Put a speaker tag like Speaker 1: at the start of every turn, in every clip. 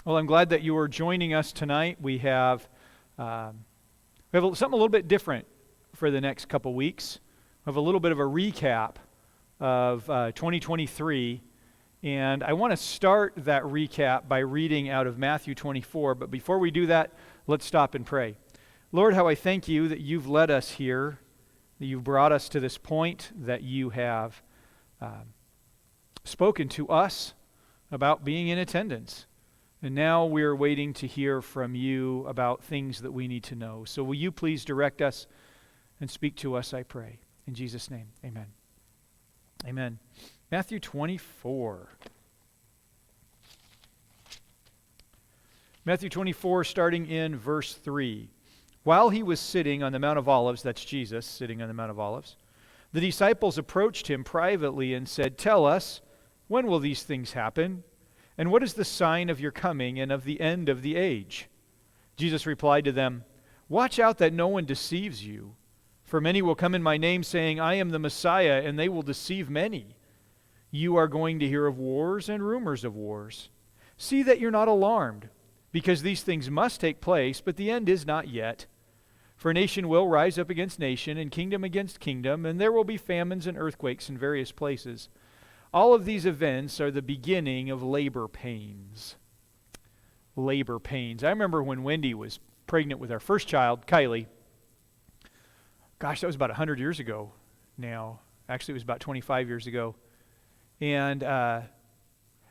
Speaker 1: Well, I'm glad that you are joining us tonight. We have something a little bit different for the next couple weeks. We have a little bit of a recap of 2023, and I want to start that recap by reading out of Matthew 24. But before we do that, let's stop and pray. Lord, how I thank you that you've led us here, that you've brought us to this point, that you have spoken to us about being in attendance. And now we're waiting to hear from you about things that we need to know. So will you please direct us and speak to us, I pray. In Jesus' name, amen. Amen. Matthew 24. Matthew 24, starting in verse 3. While he was sitting on the Mount of Olives, that's Jesus sitting on the Mount of Olives, the disciples approached him privately and said, "Tell us, when will these things happen? And what is the sign of your coming and of the end of the age?" Jesus replied to them, "Watch out that no one deceives you. For many will come in my name saying, 'I am the Messiah,' and they will deceive many. You are going to hear of wars and rumors of wars. See that you're not alarmed, because these things must take place, but the end is not yet. For nation will rise up against nation, and kingdom against kingdom, and there will be famines and earthquakes in various places. All of these events are the beginning of labor pains." Labor pains. I remember when Wendy was pregnant with our first child, Kylie. Gosh, that was about 100 years ago now. Actually, it was about 25 years ago. And I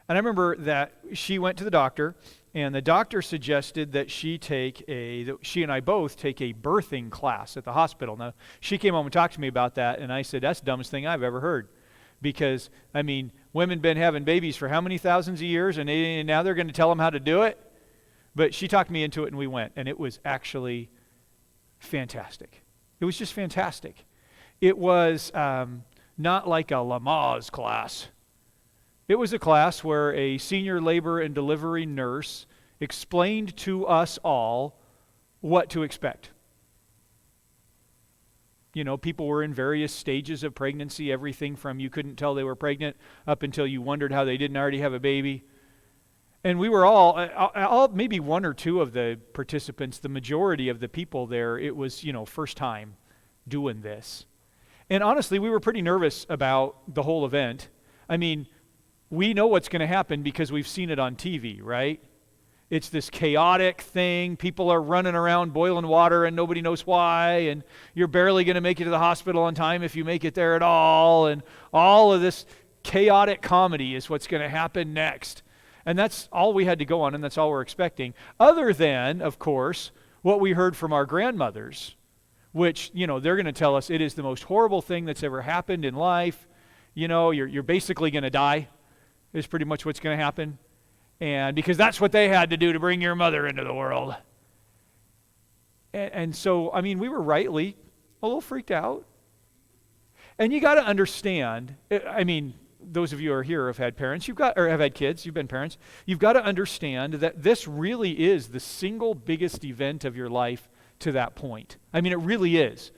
Speaker 1: remember that she went to the doctor, and the doctor suggested that she and I both take a birthing class at the hospital. Now, she came home and talked to me about that, and I said, "That's the dumbest thing I've ever heard." Because, women been having babies for how many thousands of years, and now they're going to tell them how to do it? But she talked me into it, and we went, and it was actually fantastic. It was just fantastic. It was not like a Lamaze class. It was a class where a senior labor and delivery nurse explained to us all what to expect. You know, people were in various stages of pregnancy, everything from you couldn't tell they were pregnant up until you wondered how they didn't already have a baby. And we were all maybe one or two of the participants, the majority of the people there, it was, first time doing this. And honestly, we were pretty nervous about the whole event. We know what's going to happen because we've seen it on TV, right? It's this chaotic thing. People are running around boiling water and nobody knows why, and you're barely going to make it to the hospital on time if you make it there at all, and all of this chaotic comedy is what's going to happen next. And that's all we had to go on, and that's all we're expecting. Other than, of course, what we heard from our grandmothers, which, they're going to tell us it is the most horrible thing that's ever happened in life. You're basically going to die is pretty much what's going to happen. And because that's what they had to do to bring your mother into the world. And so, we were rightly a little freaked out. And you got to understand, those of you who are here have had parents, have had kids, you've been parents, you've got to understand that this really is the single biggest event of your life to that point. It really is.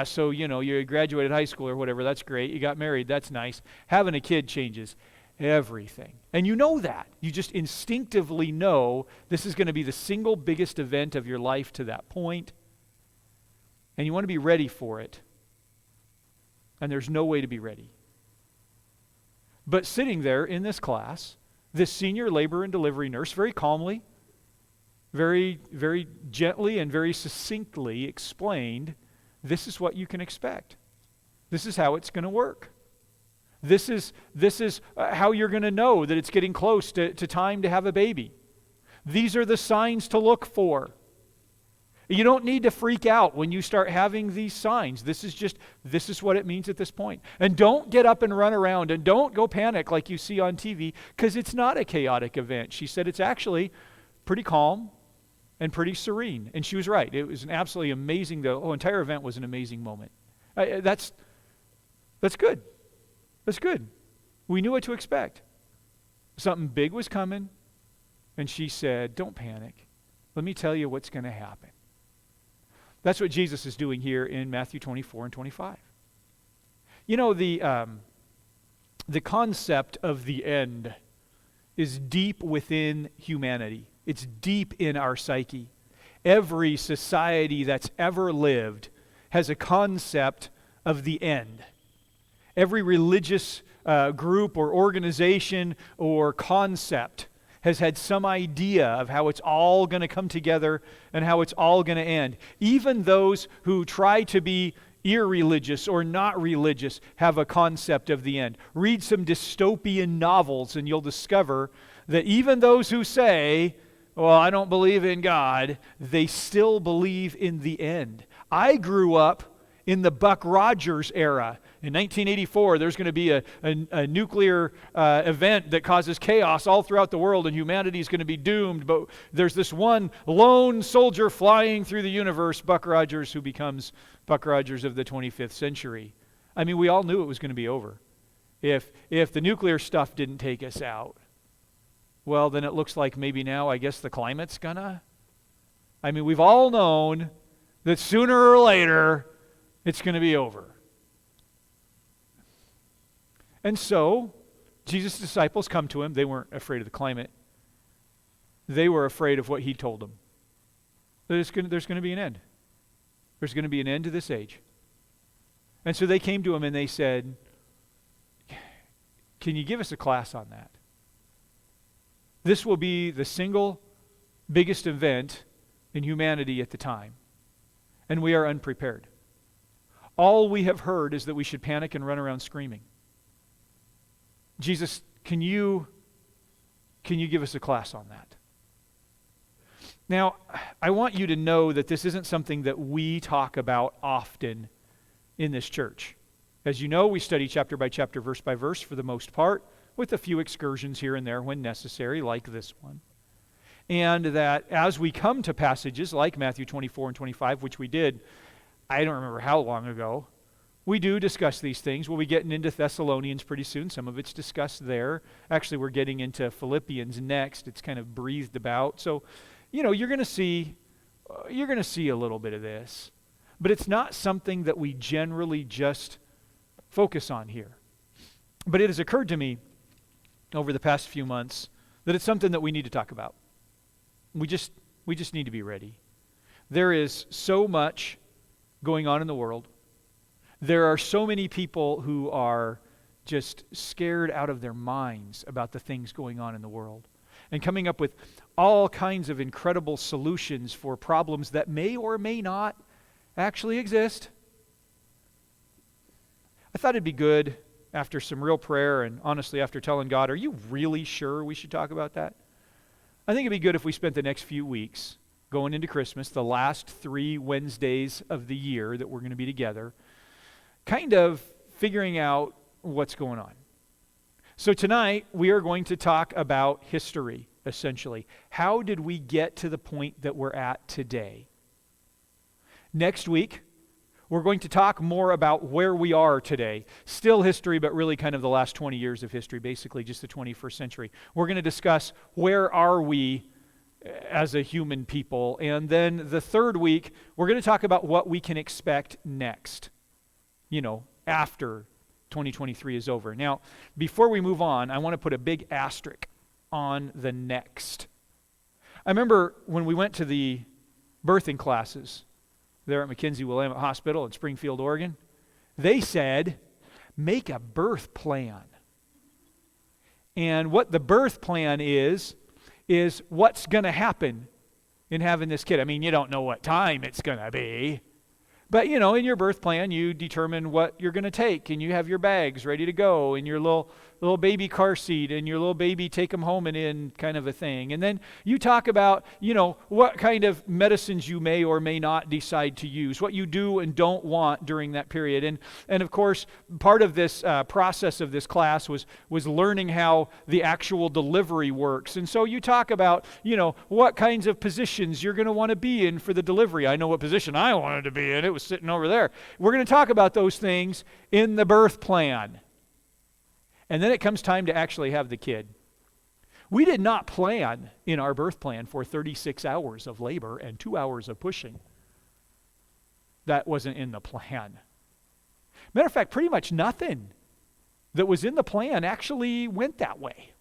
Speaker 1: So, you graduated high school or whatever, that's great. You got married, that's nice. Having a kid changes everything. And you know that. You just instinctively know this is going to be the single biggest event of your life to that point. And you want to be ready for it. And there's no way to be ready. But sitting there in this class, this senior labor and delivery nurse very calmly, very, very gently and very succinctly explained, this is what you can expect. This is how it's going to work. This is how you're going to know that it's getting close to time to have a baby. These are the signs to look for. You don't need to freak out when you start having these signs. This is what it means at this point. And don't get up and run around, and don't go panic like you see on TV, because it's not a chaotic event. She said it's actually pretty calm and pretty serene. And she was right. It was an absolutely amazing, the whole entire event was an amazing moment. That's good. That's good. We knew what to expect. Something big was coming, and she said, "Don't panic. Let me tell you what's going to happen." That's what Jesus is doing here in Matthew 24 and 25. The concept of the end is deep within humanity. It's deep in our psyche. Every society that's ever lived has a concept of the end. Every religious group or organization or concept has had some idea of how it's all going to come together and how it's all going to end. Even those who try to be irreligious or not religious have a concept of the end. Read some dystopian novels and you'll discover that even those who say, well, I don't believe in God, they still believe in the end. I grew up in the Buck Rogers era. In 1984, there's going to be a nuclear event that causes chaos all throughout the world, and humanity is going to be doomed. But there's this one lone soldier flying through the universe, Buck Rogers, who becomes Buck Rogers of the 25th century. I mean, we all knew it was going to be over. If the nuclear stuff didn't take us out, well, then it looks like maybe now, I guess, the climate's gonna. I mean, we've all known that sooner or later, it's going to be over. And so, Jesus' disciples come to him. They weren't afraid of the climate. They were afraid of what he told them. There's going to be an end. There's going to be an end to this age. And so they came to him and they said, can you give us a class on that? This will be the single biggest event in humanity at the time. And we are unprepared. All we have heard is that we should panic and run around screaming. Jesus, can you give us a class on that? Now, I want you to know that this isn't something that we talk about often in this church. As you know, we study chapter by chapter, verse by verse for the most part, with a few excursions here and there when necessary, like this one. And that as we come to passages like Matthew 24 and 25, which we did, I don't remember how long ago, we do discuss these things. We'll be getting into Thessalonians pretty soon. Some of it's discussed there. Actually, we're getting into Philippians next. It's kind of breathed about. So, you're going to see a little bit of this. But it's not something that we generally just focus on here. But it has occurred to me over the past few months that it's something that we need to talk about. We just need to be ready. There is so much going on in the world. There are so many people who are just scared out of their minds about the things going on in the world and coming up with all kinds of incredible solutions for problems that may or may not actually exist. I thought it'd be good after some real prayer and honestly after telling God, are you really sure we should talk about that? I think it'd be good if we spent the next few weeks going into Christmas, the last 3 Wednesdays of the year that we're going to be together, kind of figuring out what's going on. So tonight, we are going to talk about history, essentially. How did we get to the point that we're at today? Next week, we're going to talk more about where we are today. Still history, but really kind of the last 20 years of history, basically just the 21st century. We're going to discuss where are we as a human people. And then the third week, we're going to talk about what we can expect next, after 2023 is over. Now, before we move on, I want to put a big asterisk on the next. I remember when we went to the birthing classes there at McKenzie-Willamette Hospital in Springfield, Oregon, they said, make a birth plan. And what the birth plan is what's going to happen in having this kid. I mean, you don't know what time it's going to be. But, in your birth plan, you determine what you're going to take, and you have your bags ready to go, and your little baby car seat, and your little baby take them home and in kind of a thing. And then you talk about, what kind of medicines you may or may not decide to use, what you do and don't want during that period. And of course, part of this process of this class was learning how the actual delivery works. And so you talk about, what kinds of positions you're going to want to be in for the delivery. I know what position I wanted to be in. It was sitting over there. We're going to talk about those things in the birth plan. And then it comes time to actually have the kid. We did not plan in our birth plan for 36 hours of labor and 2 hours of pushing. That wasn't in the plan. Matter of fact, pretty much nothing that was in the plan actually went that way.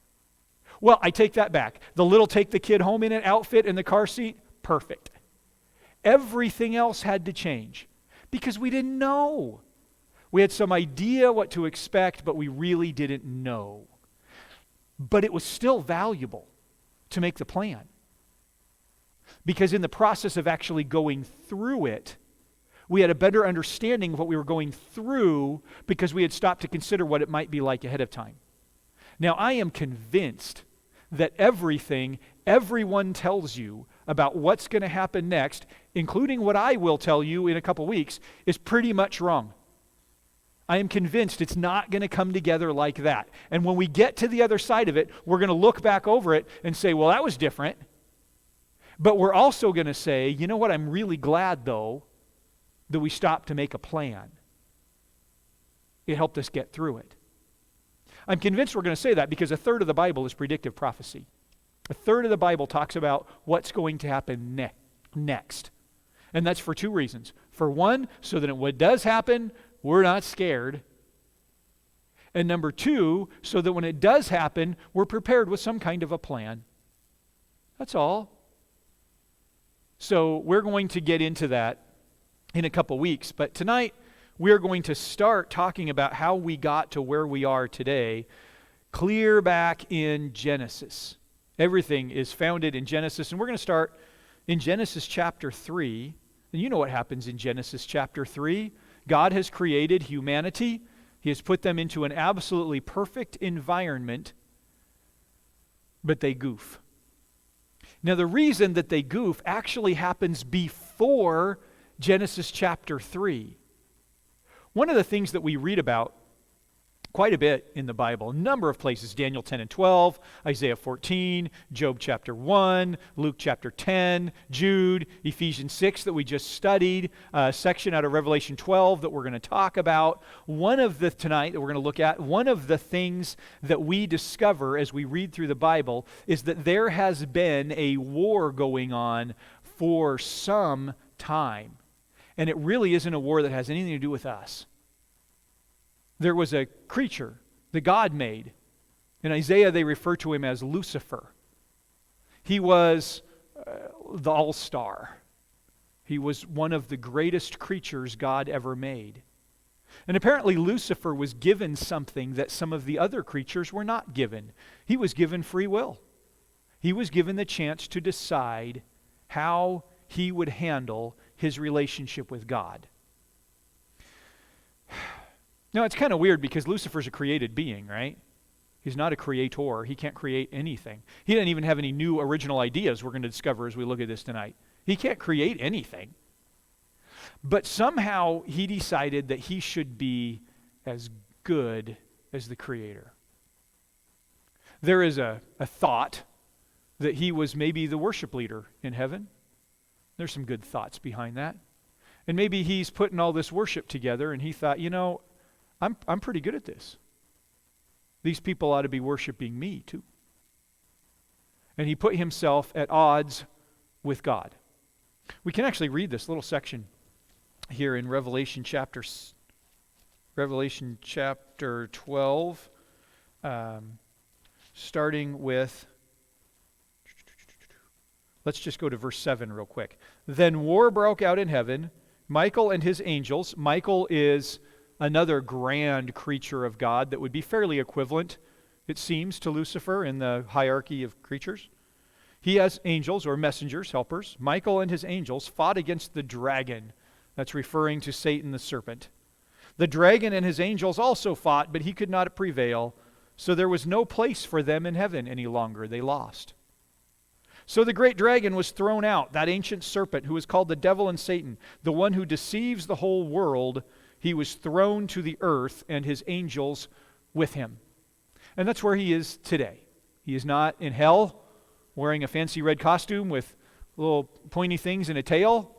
Speaker 1: Well, I take that back. The little take the kid home in an outfit in the car seat, perfect. Everything else had to change because we didn't know. We had some idea what to expect, but we really didn't know. But it was still valuable to make the plan. Because in the process of actually going through it, we had a better understanding of what we were going through because we had stopped to consider what it might be like ahead of time. Now, I am convinced that everything everyone tells you about what's going to happen next, including what I will tell you in a couple weeks, is pretty much wrong. I am convinced it's not going to come together like that. And when we get to the other side of it, we're going to look back over it and say, well, that was different. But we're also going to say, you know what, I'm really glad, though, that we stopped to make a plan. It helped us get through it. I'm convinced we're going to say that because a third of the Bible is predictive prophecy. A third of the Bible talks about what's going to happen next. And that's for two reasons. For one, so that when it does happen, we're not scared. And number two, so that when it does happen, we're prepared with some kind of a plan. That's all. So we're going to get into that in a couple weeks. But tonight, we're going to start talking about how we got to where we are today, clear back in Genesis. Everything is founded in Genesis, and we're going to start in Genesis chapter 3. And you know what happens in Genesis chapter 3. God has created humanity. He has put them into an absolutely perfect environment, but they goof. Now, the reason that they goof actually happens before Genesis chapter 3. One of the things that we read about quite a bit in the Bible, a number of places, Daniel 10 and 12, Isaiah 14, Job chapter 1, Luke chapter 10, Jude, Ephesians 6 that we just studied, a section out of Revelation 12 that we're going to talk about. Tonight that we're going to look at, one of the things that we discover as we read through the Bible is that there has been a war going on for some time. And it really isn't a war that has anything to do with us. There was a creature that God made. In Isaiah, they refer to him as Lucifer. He was the all-star. He was one of the greatest creatures God ever made. And apparently Lucifer was given something that some of the other creatures were not given. He was given free will. He was given the chance to decide how he would handle his relationship with God. Now, it's kind of weird because Lucifer's a created being, right? He's not a creator. He can't create anything. He doesn't even have any new original ideas we're going to discover as we look at this tonight. He can't create anything. But somehow he decided that he should be as good as the Creator. There is a thought that he was maybe the worship leader in heaven. There's some good thoughts behind that. And maybe he's putting all this worship together and he thought, you know, I'm pretty good at this. These people ought to be worshiping me too. And he put himself at odds with God. We can actually read this little section here in Revelation chapter 12, starting with, let's just go to verse 7 real quick. Then war broke out in heaven. Michael and his angels. Michael is another grand creature of God that would be fairly equivalent, it seems, to Lucifer in the hierarchy of creatures. He has angels or messengers, helpers. Michael and his angels fought against the dragon. That's referring to Satan the serpent. The dragon and his angels also fought, but he could not prevail, so there was no place for them in heaven any longer. They lost. So the great dragon was thrown out, that ancient serpent who is called the devil and Satan, the one who deceives the whole world. He was thrown to the earth and his angels with him. And that's where he is today. He is not in hell wearing a fancy red costume with little pointy things and a tail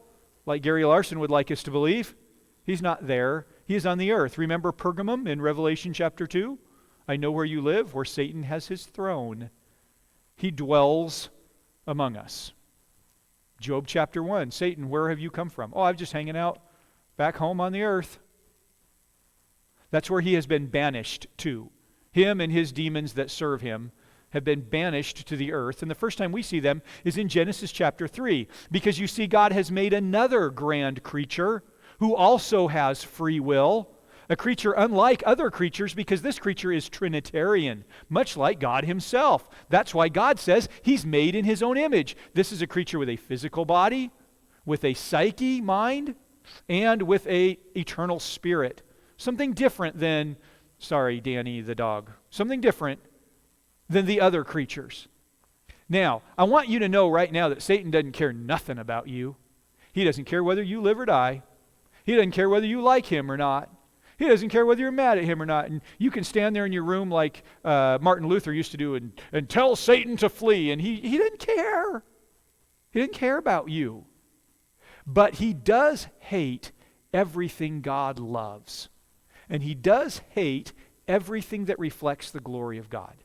Speaker 1: like Gary Larson would like us to believe. He's not there. He is on the earth. Remember Pergamum in Revelation chapter 2? I know where you live, where Satan has his throne. He dwells among us. Job chapter 1, Satan, where have you come from? Oh, I'm just hanging out back home on the earth. That's where he has been banished to. Him and his demons that serve him have been banished to the earth. And the first time we see them is in Genesis chapter 3, because you see God has made another grand creature who also has free will, a creature unlike other creatures because this creature is Trinitarian, much like God himself. That's why God says he's made in his own image. This is a creature with a physical body, with a psyche, mind, and with a eternal spirit. Something different than, sorry, Danny the dog, something different than the other creatures. Now, I want you to know right now that Satan doesn't care nothing about you. He doesn't care whether you live or die. He doesn't care whether you like him or not. He doesn't care whether you're mad at him or not. And you can stand there in your room like Martin Luther used to do and tell Satan to flee. And he didn't care. He didn't care about you. But he does hate everything God loves. And he does hate everything that reflects the glory of God.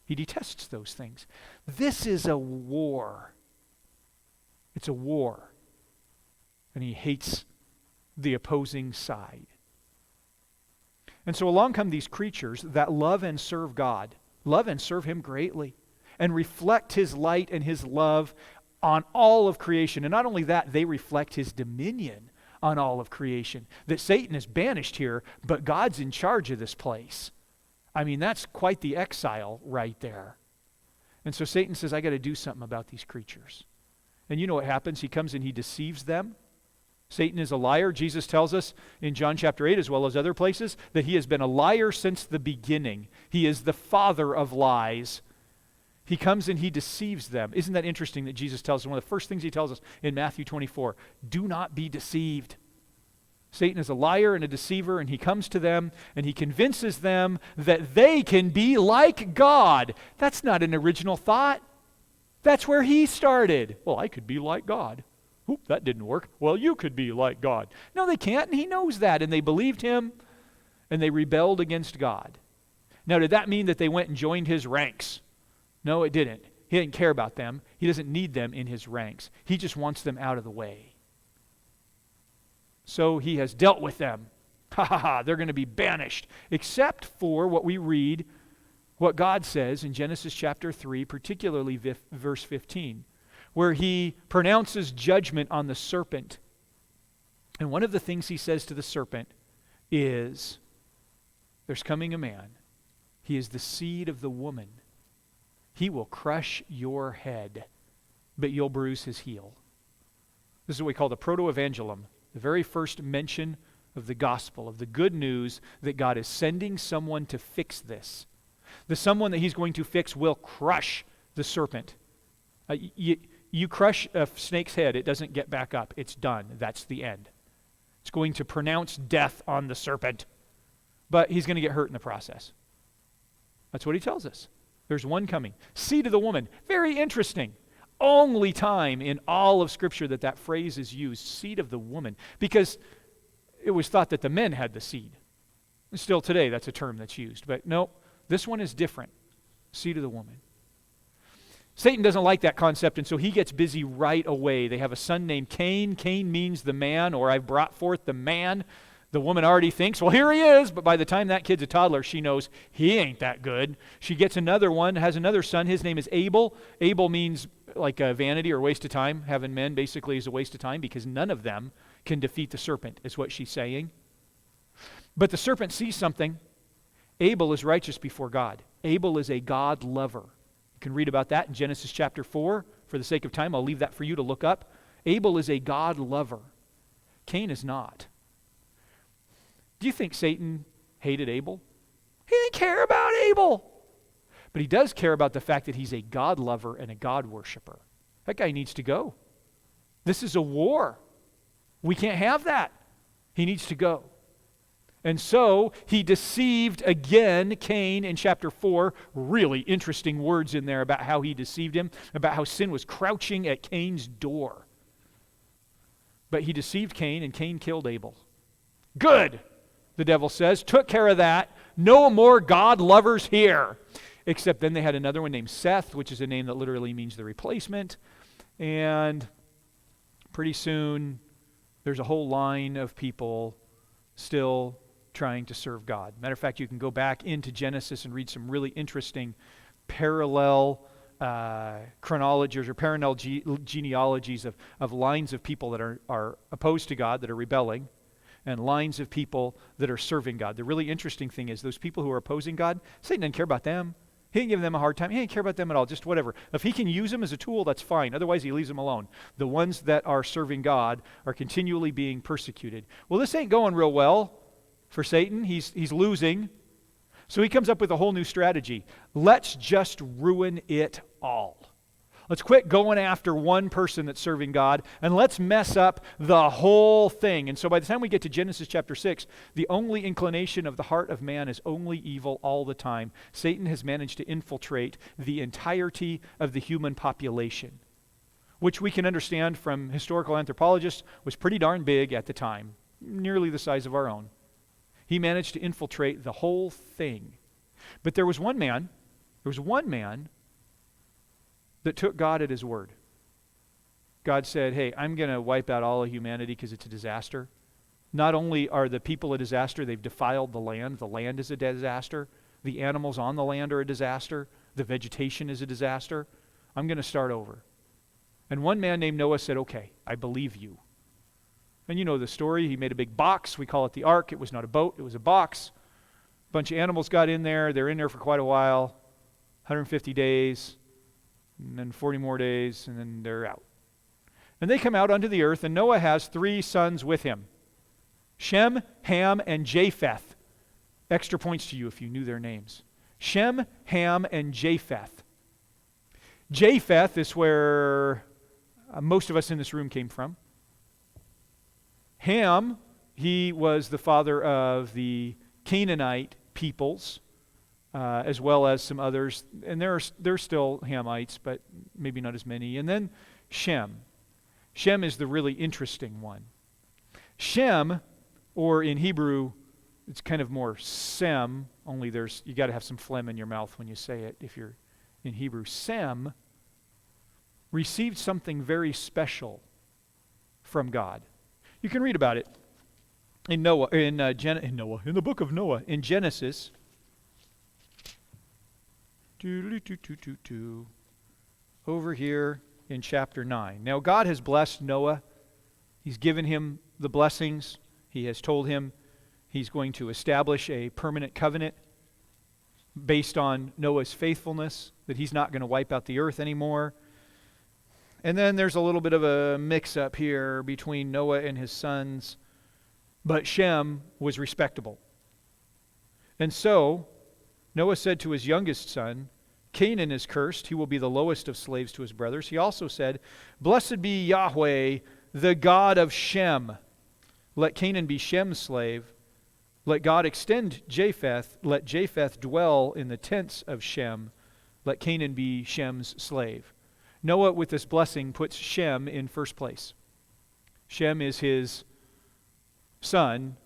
Speaker 1: He detests those things. This is a war. It's a war. And he hates the opposing side. And so along come these creatures that love and serve God, love and serve him greatly, and reflect his light and his love on all of creation. And not only that, they reflect his dominion on all of creation. That Satan is banished here, but God's in charge of this place. I mean, that's quite the exile right there. And so Satan says, I got to do something about these creatures. And you know what happens? He comes and he deceives them. Satan is a liar. Jesus tells us in John chapter 8, as well as other places, that he has been a liar since the beginning. He is the father of lies. He comes and he deceives them. Isn't that interesting that Jesus tells us, one of the first things he tells us in Matthew 24, do not be deceived. Satan is a liar and a deceiver, and he comes to them and he convinces them that they can be like God. That's not an original thought. That's where he started. Well, I could be like God. Oop, that didn't work. Well, you could be like God. No, they can't, and he knows that. And they believed him, and they rebelled against God. Now, did that mean that they went and joined his ranks? No, it didn't. He didn't care about them. He doesn't need them in his ranks. He just wants them out of the way. So he has dealt with them. Ha ha ha, they're going to be banished. Except for what we read, what God says in Genesis chapter 3, particularly verse 15. Where he pronounces judgment on the serpent. And one of the things he says to the serpent is, there's coming a man. He is the seed of the woman. He will crush your head, but you'll bruise his heel. This is what we call the proto-evangelium, the very first mention of the gospel, of the good news that God is sending someone to fix this. The someone that he's going to fix will crush the serpent. You crush a snake's head, it doesn't get back up. It's done. That's the end. It's going to pronounce death on the serpent. But he's going to get hurt in the process. That's what he tells us. There's one coming. Seed of the woman. Very interesting. Only time in all of Scripture that phrase is used, seed of the woman. Because it was thought that the men had the seed. And still today, that's a term that's used. But no, this one is different. Seed of the woman. Satan doesn't like that concept, and so he gets busy right away. They have a son named Cain. Cain means the man, or I've brought forth the man. The woman already thinks, well, here he is. But by the time that kid's a toddler, she knows he ain't that good. She gets another one, has another son. His name is Abel. Abel means like a vanity or waste of time. Having men basically is a waste of time because none of them can defeat the serpent, is what she's saying. But the serpent sees something. Abel is righteous before God. Abel is a God lover. You can read about that in Genesis chapter 4. For the sake of time, I'll leave that for you to look up. Abel is a God lover. Cain is not. Do you think Satan hated Abel? He didn't care about Abel. But he does care about the fact that he's a God lover and a God worshiper. That guy needs to go. This is a war. We can't have that. He needs to go. And so he deceived again Cain in chapter 4. Really interesting words in there about how he deceived him, about how sin was crouching at Cain's door. But he deceived Cain, and Cain killed Abel. Good, the devil says. Took care of that. No more God lovers here. Except then they had another one named Seth, which is a name that literally means the replacement. And pretty soon there's a whole line of people still trying to serve God. Matter of fact, you can go back into Genesis and read some really interesting parallel chronologies or parallel genealogies of lines of people that are opposed to God, that are rebelling, and lines of people that are serving God. The really interesting thing is those people who are opposing God, Satan doesn't care about them. He ain't giving them a hard time. He ain't care about them at all, just whatever. If he can use them as a tool, that's fine. Otherwise, he leaves them alone. The ones that are serving God are continually being persecuted. Well, this ain't going real well for Satan. He's losing. So he comes up with a whole new strategy. Let's just ruin it all. Let's quit going after one person that's serving God, and let's mess up the whole thing. And so by the time we get to Genesis chapter 6, the only inclination of the heart of man is only evil all the time. Satan has managed to infiltrate the entirety of the human population, which we can understand from historical anthropologists was pretty darn big at the time, nearly the size of our own. He managed to infiltrate the whole thing. But there was one man that took God at his word. God said, hey, I'm going to wipe out all of humanity because it's a disaster. Not only are the people a disaster, they've defiled the land. The land is a disaster. The animals on the land are a disaster. The vegetation is a disaster. I'm going to start over. And one man named Noah said, okay, I believe you. And you know the story. He made a big box. We call it the ark. It was not a boat. It was a box. A bunch of animals got in there. They're in there for quite a while, 150 days. And then 40 more days, and then they're out. And they come out onto the earth, and Noah has 3 sons with him. Shem, Ham, and Japheth. Extra points to you if you knew their names. Shem, Ham, and Japheth. Japheth is where most of us in this room came from. Ham, he was the father of the Canaanite peoples. As well as some others, and there's still Hamites, but maybe not as many. And then Shem. Shem is the really interesting one. Shem, or in Hebrew, it's kind of more Sem, only you got to have some phlegm in your mouth when you say it if you're in Hebrew. Sem received something very special from God. You can read about it in the book of Noah, in Genesis. Over here in chapter 9. Now God has blessed Noah. He's given him the blessings. He has told him he's going to establish a permanent covenant based on Noah's faithfulness, that he's not going to wipe out the earth anymore. And then there's a little bit of a mix-up here between Noah and his sons, but Shem was respectable. And so Noah said to his youngest son, Canaan is cursed. He will be the lowest of slaves to his brothers. He also said, blessed be Yahweh, the God of Shem. Let Canaan be Shem's slave. Let God extend Japheth. Let Japheth dwell in the tents of Shem. Let Canaan be Shem's slave. Noah, with this blessing, puts Shem in first place. Shem is his son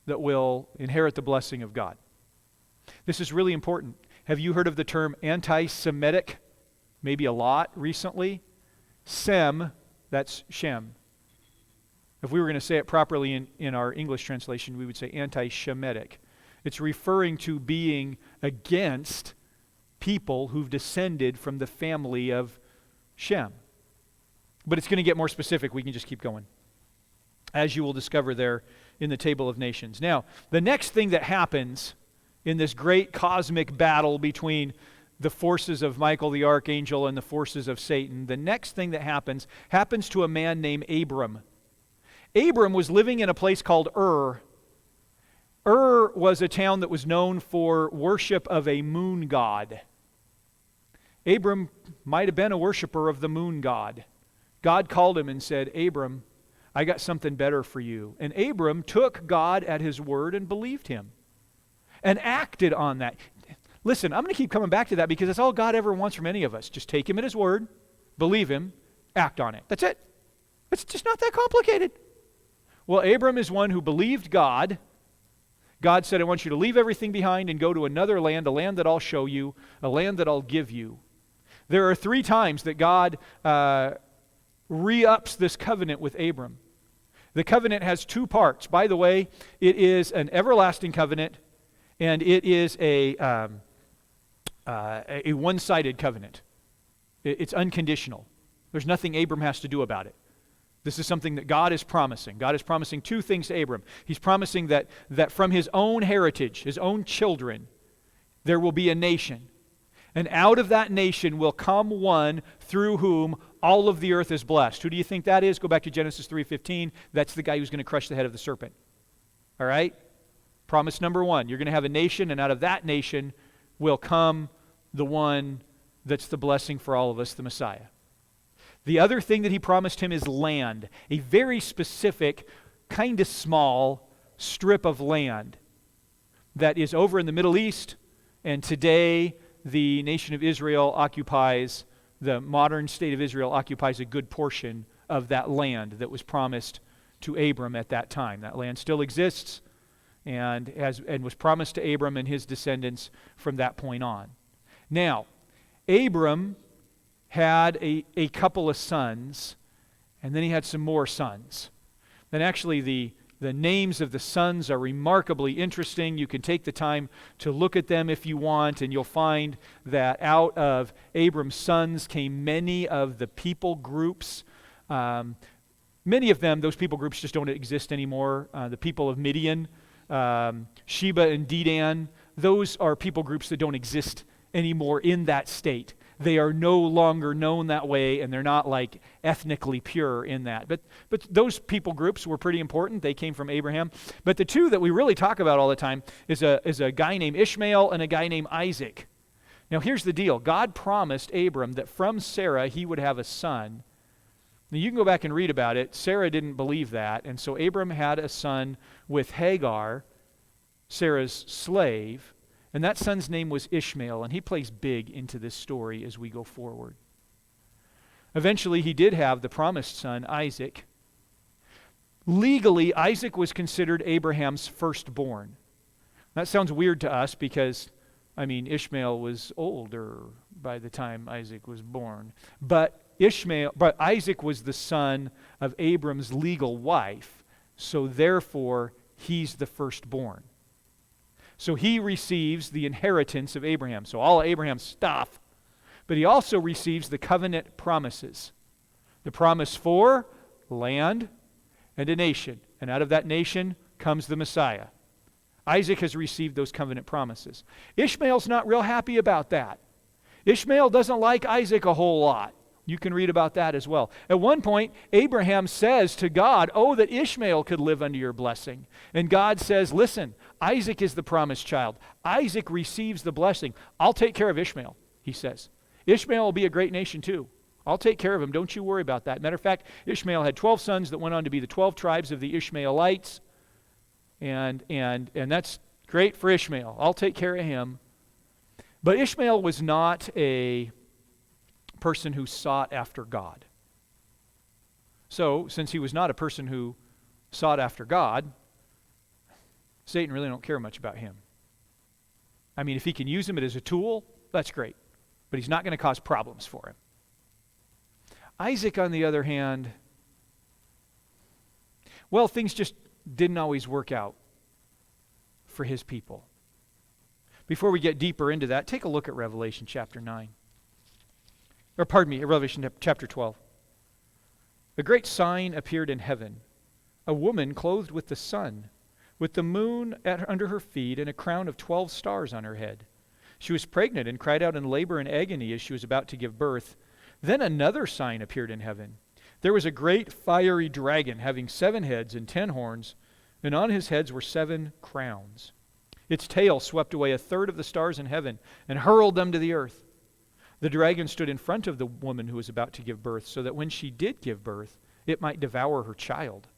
Speaker 1: that will inherit the blessing of God. This is really important. Have you heard of the term anti-Semitic? Maybe a lot recently. Sem, that's Shem. If we were going to say it properly in our English translation, we would say anti-Shemitic. It's referring to being against people who've descended from the family of Shem. But it's going to get more specific. We can just keep going, as you will discover there in the Table of Nations. Now, the next thing that happens in this great cosmic battle between the forces of Michael the archangel and the forces of Satan, the next thing that happens to a man named Abram. Abram was living in a place called Ur. Ur was a town that was known for worship of a moon god. Abram might have been a worshiper of the moon god. God called him and said, Abram, I got something better for you. And Abram took God at his word and believed him and acted on that. Listen, I'm going to keep coming back to that because that's all God ever wants from any of us. Just take him at his word, believe him, act on it. That's it. It's just not that complicated. Well, Abram is one who believed God. God said, I want you to leave everything behind and go to another land, a land that I'll show you, a land that I'll give you. There are 3 times that God re-ups this covenant with Abram. The covenant has 2 parts. By the way, it is an everlasting covenant, and it is a one-sided covenant. It's unconditional. There's nothing Abram has to do about it. This is something that God is promising. God is promising two things to Abram. He's promising that from his own heritage, his own children, there will be a nation. And out of that nation will come one through whom all of the earth is blessed. Who do you think that is? Go back to Genesis 3:15. That's the guy who's going to crush the head of the serpent. All right? Promise number one. You're going to have a nation, and out of that nation will come the one that's the blessing for all of us, the Messiah. The other thing that he promised him is land, a very specific, kind of small strip of land that is over in the Middle East, and today the nation of Israel occupies, the modern state of Israel occupies a good portion of that land that was promised to Abram at that time. That land still exists and was promised to Abram and his descendants from that point on. Now, Abram had a couple of sons, and then he had some more sons. And actually the names of the sons are remarkably interesting. You can take the time to look at them if you want, and you'll find that out of Abram's sons came many of the people groups. Many of them, those people groups just don't exist anymore. The people of Midian, Sheba and Dedan, those are people groups that don't exist anymore in that state. They are no longer known that way, and they're not like ethnically pure in that. But those people groups were pretty important. They came from Abraham. But the two that we really talk about all the time is a guy named Ishmael and a guy named Isaac. Now here's the deal. God promised Abram that from Sarah he would have a son. Now you can go back and read about it. Sarah didn't believe that, and so Abram had a son with Hagar, Sarah's slave, and that son's name was Ishmael, and he plays big into this story as we go forward. Eventually, he did have the promised son, Isaac. Legally, Isaac was considered Abraham's firstborn. That sounds weird to us because, Ishmael was older by the time Isaac was born. But Isaac was the son of Abram's legal wife, so therefore, he's the firstborn. So he receives the inheritance of Abraham. So all of Abraham's stuff. But he also receives the covenant promises. The promise for land and a nation. And out of that nation comes the Messiah. Isaac has received those covenant promises. Ishmael's not real happy about that. Ishmael doesn't like Isaac a whole lot. You can read about that as well. At one point, Abraham says to God, "Oh, that Ishmael could live under your blessing." And God says, "Listen, Isaac is the promised child. Isaac receives the blessing. I'll take care of Ishmael," he says. "Ishmael will be a great nation too. I'll take care of him. Don't you worry about that." Matter of fact, Ishmael had 12 sons that went on to be the 12 tribes of the Ishmaelites. And that's great for Ishmael. I'll take care of him. But Ishmael was not a person who sought after God. So, since he was not a person who sought after God, Satan really don't care much about him. If he can use him as a tool, that's great. But he's not going to cause problems for him. Isaac, on the other hand, well, things just didn't always work out for his people. Before we get deeper into that, take a look at Revelation chapter 9. Revelation chapter 12. A great sign appeared in heaven, a woman clothed with the sun, with the moon under her feet and a crown of 12 stars on her head. She was pregnant and cried out in labor and agony as she was about to give birth. Then another sign appeared in heaven. There was a great fiery dragon having 7 heads and 10 horns, and on his heads were 7 crowns. Its tail swept away a third of the stars in heaven and hurled them to the earth. The dragon stood in front of the woman who was about to give birth, so that when she did give birth, it might devour her child.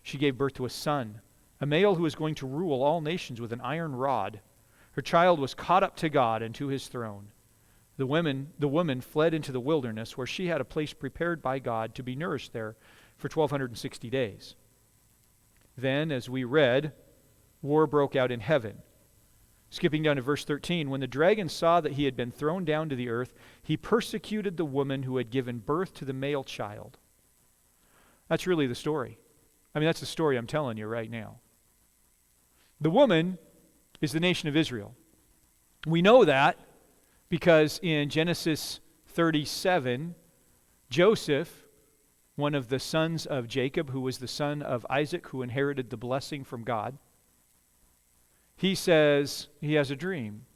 Speaker 1: She gave birth to a son, a male who is going to rule all nations with an iron rod. Her child was caught up to God and to his throne. The woman fled into the wilderness, where she had a place prepared by God to be nourished there for 1,260 days. Then, as we read, war broke out in heaven. Skipping down to verse 13, when the dragon saw that he had been thrown down to the earth, he persecuted the woman who had given birth to the male child. That's really the story. That's the story I'm telling you right now. The woman is the nation of Israel. We know that Because in Genesis 37, Joseph, one of the sons of Jacob, who was the son of Isaac, who inherited the blessing from God, he says he has a dream.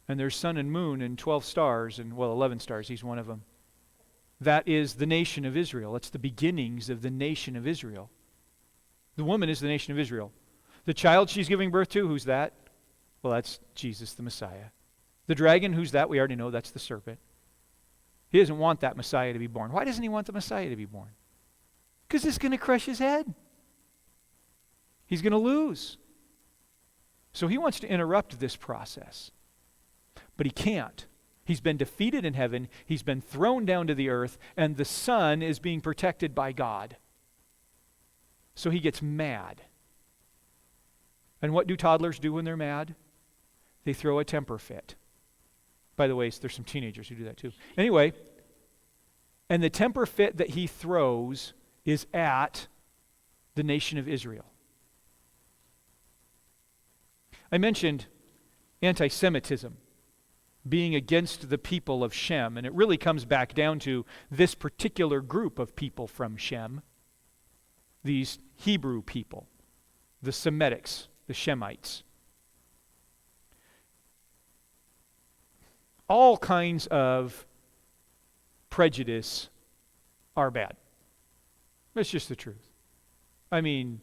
Speaker 1: And there's sun and moon and 12 stars, and 11 stars, he's one of them. That is the nation of Israel. It's the beginnings of the nation of Israel. The woman is the nation of Israel. The child she's giving birth to, who's that? Well, that's Jesus the Messiah. The dragon, who's that? We already know that's the serpent. He doesn't want that Messiah to be born. Why doesn't he want the Messiah to be born? Because it's going to crush his head. He's going to lose. So he wants to interrupt this process. But he can't. He's been defeated in heaven. He's been thrown down to the earth. And the Son is being protected by God. So he gets mad. And what do toddlers do when they're mad? They throw a temper fit. By the way, there's some teenagers who do that too. Anyway, and the temper fit that he throws is at the nation of Israel. I mentioned anti-Semitism being against the people of Shem, and it really comes back down to this particular group of people from Shem, these Hebrew people, the Semitics, the Shemites. All kinds of prejudice are bad. That's just the truth. I mean,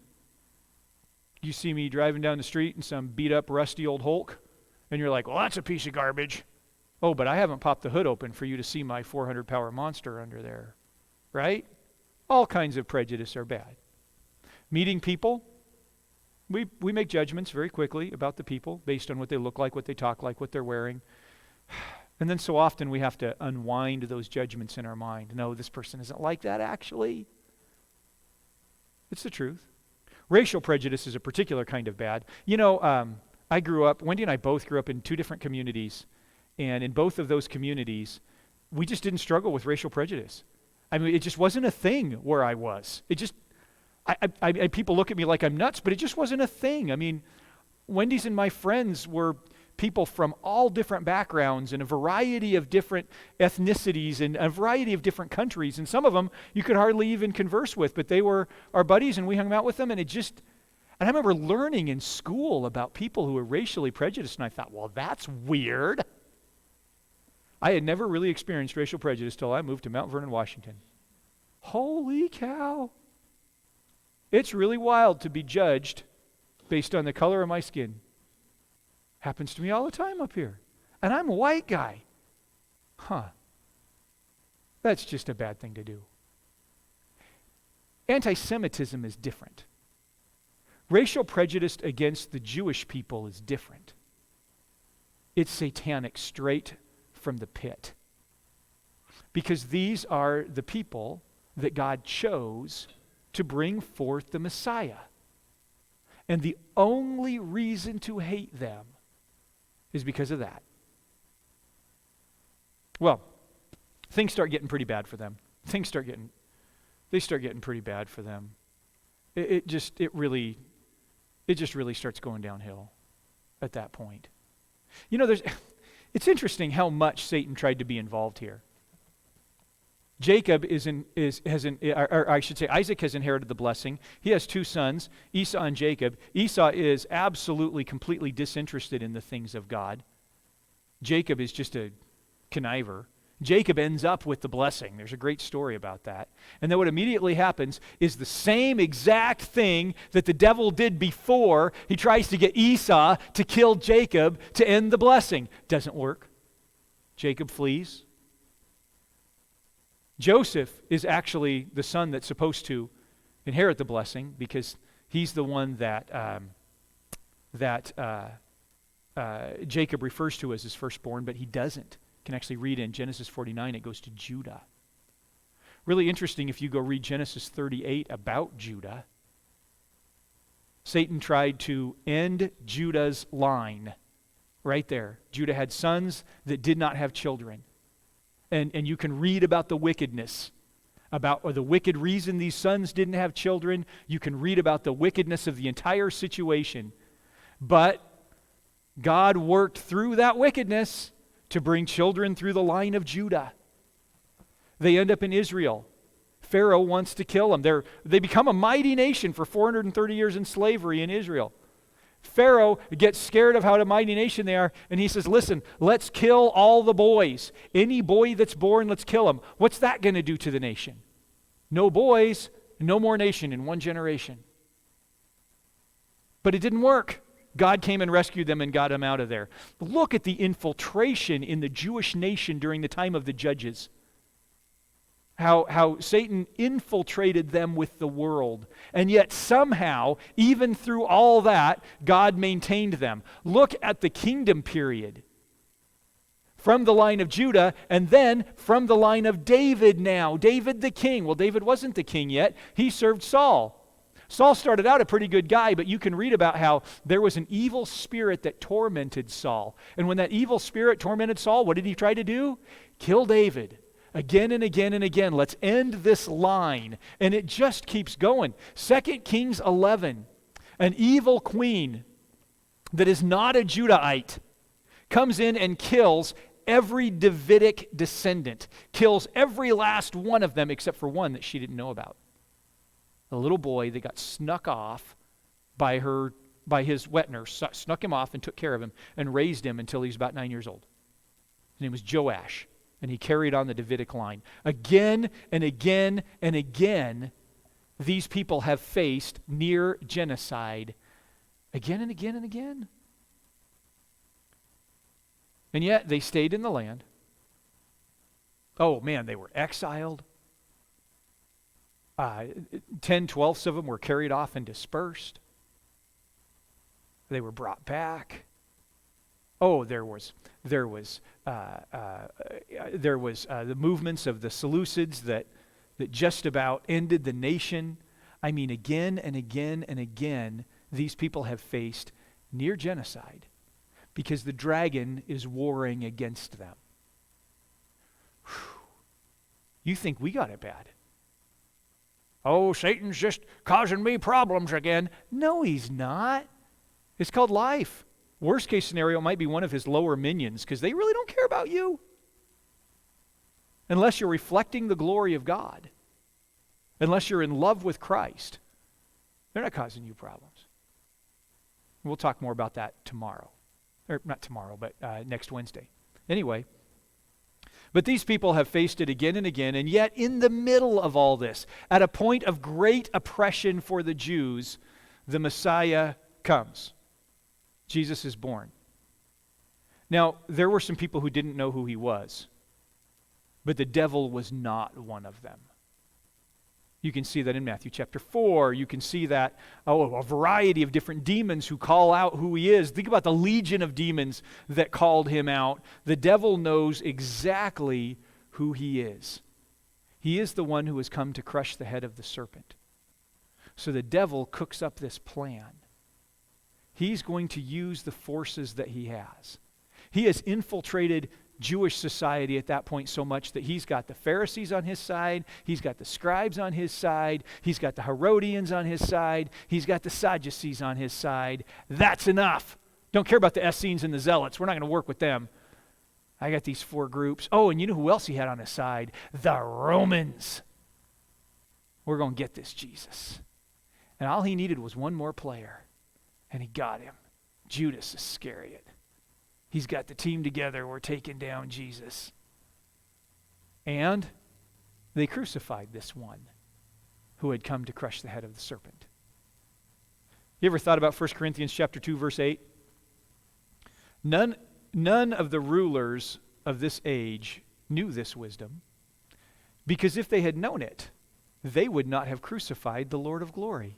Speaker 1: you see me driving down the street in some beat-up, rusty old Hulk, and you're like, well, that's a piece of garbage. Oh, but I haven't popped the hood open for you to see my 400-power monster under there, right? All kinds of prejudice are bad. Meeting people, we make judgments very quickly about the people based on what they look like, what they talk like, what they're wearing. And then so often we have to unwind those judgments in our mind. No, this person isn't like that actually. It's the truth. Racial prejudice is a particular kind of bad. You know, Wendy and I both grew up in two different communities. And in both of those communities, we just didn't struggle with racial prejudice. I mean, it just wasn't a thing where I was. It just, people look at me like I'm nuts, but it just wasn't a thing. I mean, Wendy's and my friends were people from all different backgrounds and a variety of different ethnicities and a variety of different countries. And some of them you could hardly even converse with, but they were our buddies and we hung out with them. And I remember learning in school about people who were racially prejudiced, and I thought, well, that's weird. I had never really experienced racial prejudice till I moved to Mount Vernon, Washington. Holy cow. It's really wild to be judged based on the color of my skin. Happens to me all the time up here. And I'm a white guy. That's just a bad thing to do. Anti-Semitism is different. Racial prejudice against the Jewish people is different. It's satanic, straight from the pit. Because these are the people that God chose to bring forth the Messiah. And the only reason to hate them is because of that. Well, things start getting pretty bad for them. They start getting pretty bad for them. It just really starts going downhill at that point. You know, it's interesting how much Satan tried to be involved here. Isaac has inherited the blessing. He has two sons, Esau and Jacob. Esau is absolutely, completely disinterested in the things of God. Jacob is just a conniver. Jacob ends up with the blessing. There's a great story about that. And then what immediately happens is the same exact thing that the devil did before. He tries to get Esau to kill Jacob to end the blessing. Doesn't work. Jacob flees. Joseph is actually the son that's supposed to inherit the blessing because he's the one that Jacob refers to as his firstborn, but he doesn't. You can actually read in Genesis 49, it goes to Judah. Really interesting if you go read Genesis 38 about Judah. Satan tried to end Judah's line right there. Judah had sons that did not have children. And you can read about the wickedness, or the wicked reason these sons didn't have children. You can read about the wickedness of the entire situation. But God worked through that wickedness to bring children through the line of Judah. They end up in Israel. Pharaoh wants to kill them. They become a mighty nation for 430 years in slavery in Israel. Pharaoh gets scared of how a mighty nation they are, and he says, listen, let's kill all the boys. Any boy that's born, let's kill him. What's that going to do to the nation? No boys, no more nation in one generation. But it didn't work. God came and rescued them and got them out of there. Look at the infiltration in the Jewish nation during the time of the judges. How Satan infiltrated them with the world. And yet somehow, even through all that, God maintained them. Look at the kingdom period. From the line of Judah, and then from the line of David now. David the king. Well, David wasn't the king yet. He served Saul. Saul started out a pretty good guy, but you can read about how there was an evil spirit that tormented Saul. And when that evil spirit tormented Saul, what did he try to do? Kill David. Again and again and again. Let's end this line. And it just keeps going. 2 Kings 11, an evil queen that is not a Judahite comes in and kills every Davidic descendant. Kills every last one of them except for one that she didn't know about. A little boy that got snuck off by his wet nurse, snuck him off and took care of him and raised him until he was about 9 years old. His name was Joash, and he carried on the Davidic line. Again and again and again, these people have faced near genocide again and again and again. And yet they stayed in the land. Oh man, they were exiled. 10/12 of them were carried off and dispersed. They were brought back. Oh, there was the movements of the Seleucids that just about ended the nation. I mean, again and again and again, these people have faced near genocide because the dragon is warring against them. Whew. You think we got it bad? Oh, Satan's just causing me problems again. No, he's not. It's called life. Worst case scenario might be one of his lower minions because they really don't care about you. Unless you're reflecting the glory of God. Unless you're in love with Christ. They're not causing you problems. We'll talk more about that tomorrow. Or not tomorrow, but next Wednesday. Anyway. But these people have faced it again and again, and yet in the middle of all this, at a point of great oppression for the Jews, the Messiah comes. Jesus is born. Now, there were some people who didn't know who he was, but the devil was not one of them. You can see that in Matthew chapter 4. You can see that, a variety of different demons who call out who he is. Think about the legion of demons that called him out. The devil knows exactly who he is. He is the one who has come to crush the head of the serpent. So the devil cooks up this plan. He's going to use the forces that he has. He has infiltrated Jewish society at that point so much that he's got the Pharisees on his side, he's got the scribes on his side, he's got the Herodians on his side, he's got the Sadducees on his side. That's enough. Don't care about the Essenes and the Zealots. We're not going to work with them. I got these 4 groups. Oh, and you know who else he had on his side? The Romans. We're going to get this Jesus. And all he needed was one more player, and he got him. Judas Iscariot. He's got the team together. We're taking down Jesus. And they crucified this one who had come to crush the head of the serpent. You ever thought about 1 Corinthians chapter 2, verse 8? None of the rulers of this age knew this wisdom, because if they had known it, they would not have crucified the Lord of glory.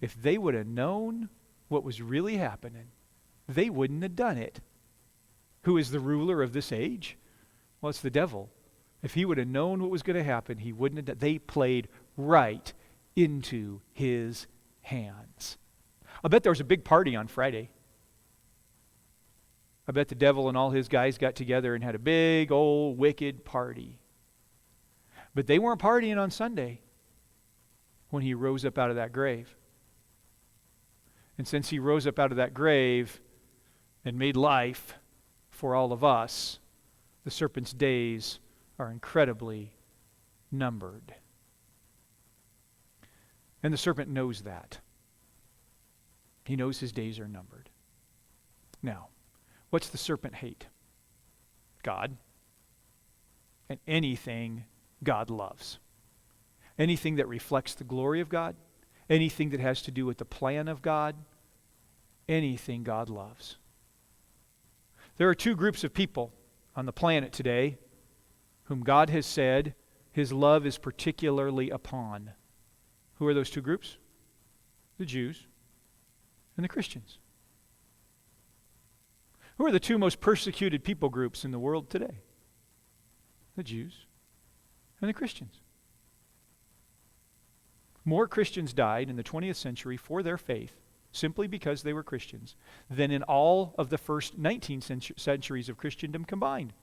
Speaker 1: If they would have known what was really happening, they wouldn't have done it. Who is the ruler of this age? Well, it's the devil. If he would have known what was going to happen, he wouldn't have done it. They played right into his hands. I bet there was a big party on Friday. I bet the devil and all his guys got together and had a big old wicked party. But they weren't partying on Sunday when he rose up out of that grave. And since he rose up out of that grave and made life for all of us, the serpent's days are incredibly numbered. And the serpent knows that. He knows his days are numbered. Now, what's the serpent hate? God. And anything God loves. Anything that reflects the glory of God, anything that has to do with the plan of God, anything God loves. There are two groups of people on the planet today whom God has said his love is particularly upon. Who are those two groups? The Jews and the Christians. Who are the two most persecuted people groups in the world today? The Jews and the Christians. More Christians died in the 20th century for their faith simply because they were Christians than in all of the first 19 centuries of Christendom combined.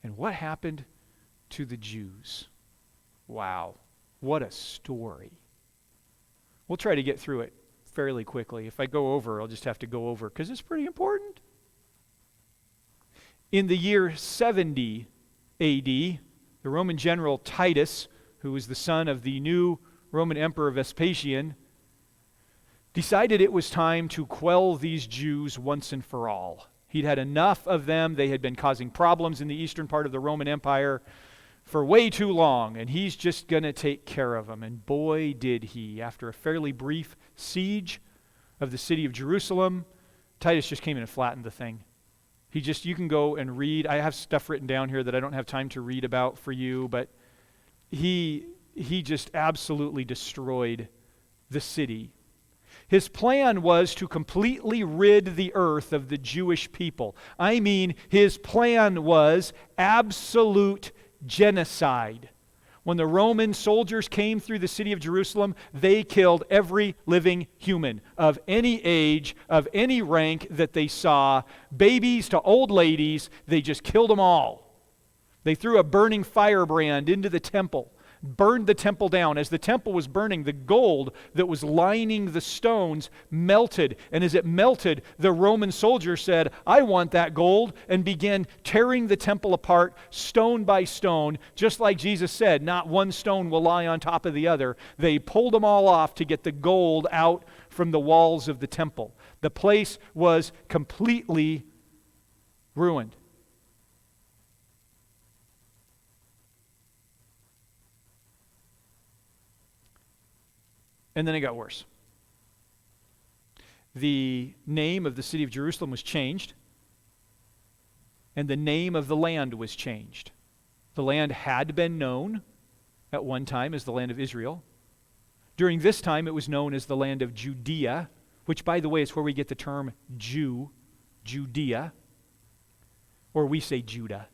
Speaker 1: And what happened to the Jews? Wow, what a story. We'll try to get through it fairly quickly. If I go over, I'll just have to go over because it's pretty important. In the year 70 A.D., the Roman general Titus, who was the son of the new Roman Emperor Vespasian, decided it was time to quell these Jews once and for all. He'd had enough of them. They had been causing problems in the eastern part of the Roman Empire for way too long, and he's just going to take care of them. And boy, did he. After a fairly brief siege of the city of Jerusalem, Titus just came in and flattened the thing. You can go and read. I have stuff written down here that I don't have time to read about for you, but he just absolutely destroyed the city. His plan was to completely rid the earth of the Jewish people. I mean, his plan was absolute genocide. When the Roman soldiers came through the city of Jerusalem, they killed every living human of any age, of any rank that they saw, babies to old ladies. They just killed them all. They threw a burning firebrand into the temple, burned the temple down. As the temple was burning, the gold that was lining the stones melted. And as it melted, the Roman soldier said, "I want that gold," and began tearing the temple apart stone by stone. Just like Jesus said, not one stone will lie on top of the other. They pulled them all off to get the gold out from the walls of the temple. The place was completely ruined. And then it got worse. The name of the city of Jerusalem was changed, and the name of the land was changed. The land had been known at one time as the land of Israel. During this time, it was known as the land of Judea, which, by the way, is where we get the term Jew, Judea, or we say Judah.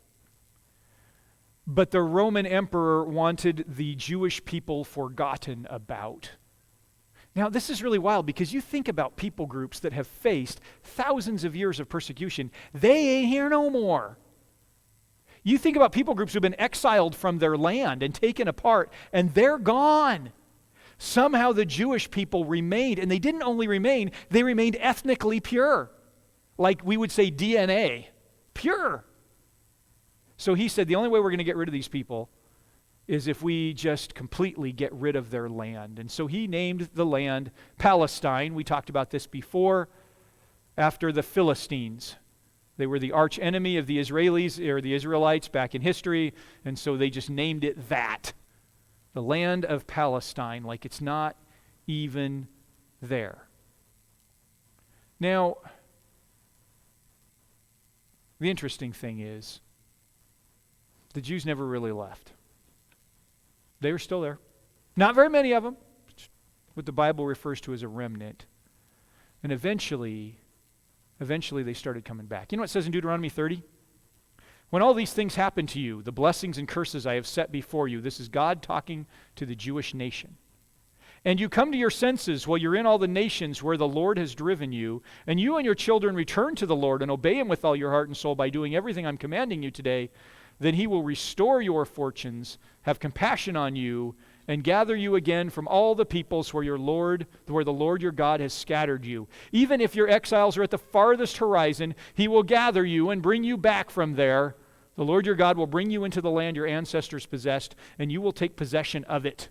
Speaker 1: But the Roman emperor wanted the Jewish people forgotten about. Now, this is really wild because you think about people groups that have faced thousands of years of persecution. They ain't here no more. You think about people groups who've been exiled from their land and taken apart, and they're gone. Somehow the Jewish people remained, and they didn't only remain, they remained ethnically pure. Like we would say DNA, pure. So he said the only way we're going to get rid of these people is if we just completely get rid of their land. And so he named the land Palestine. We talked about this before, after the Philistines. They were the arch enemy of the Israelis, or the Israelites back in history, and so they just named it that. The land of Palestine, like it's not even there. Now, the interesting thing is, the Jews never really left. They were still there. Not very many of them. What the Bible refers to as a remnant. And eventually they started coming back. You know what it says in Deuteronomy 30? When all these things happen to you, the blessings and curses I have set before you, this is God talking to the Jewish nation. And you come to your senses while you're in all the nations where the Lord has driven you, and you and your children return to the Lord and obey Him with all your heart and soul by doing everything I'm commanding you today, then He will restore your fortunes, have compassion on you, and gather you again from all the peoples where the Lord your God has scattered you. Even if your exiles are at the farthest horizon, he will gather you and bring you back from there. The Lord your God will bring you into the land your ancestors possessed, and you will take possession of it.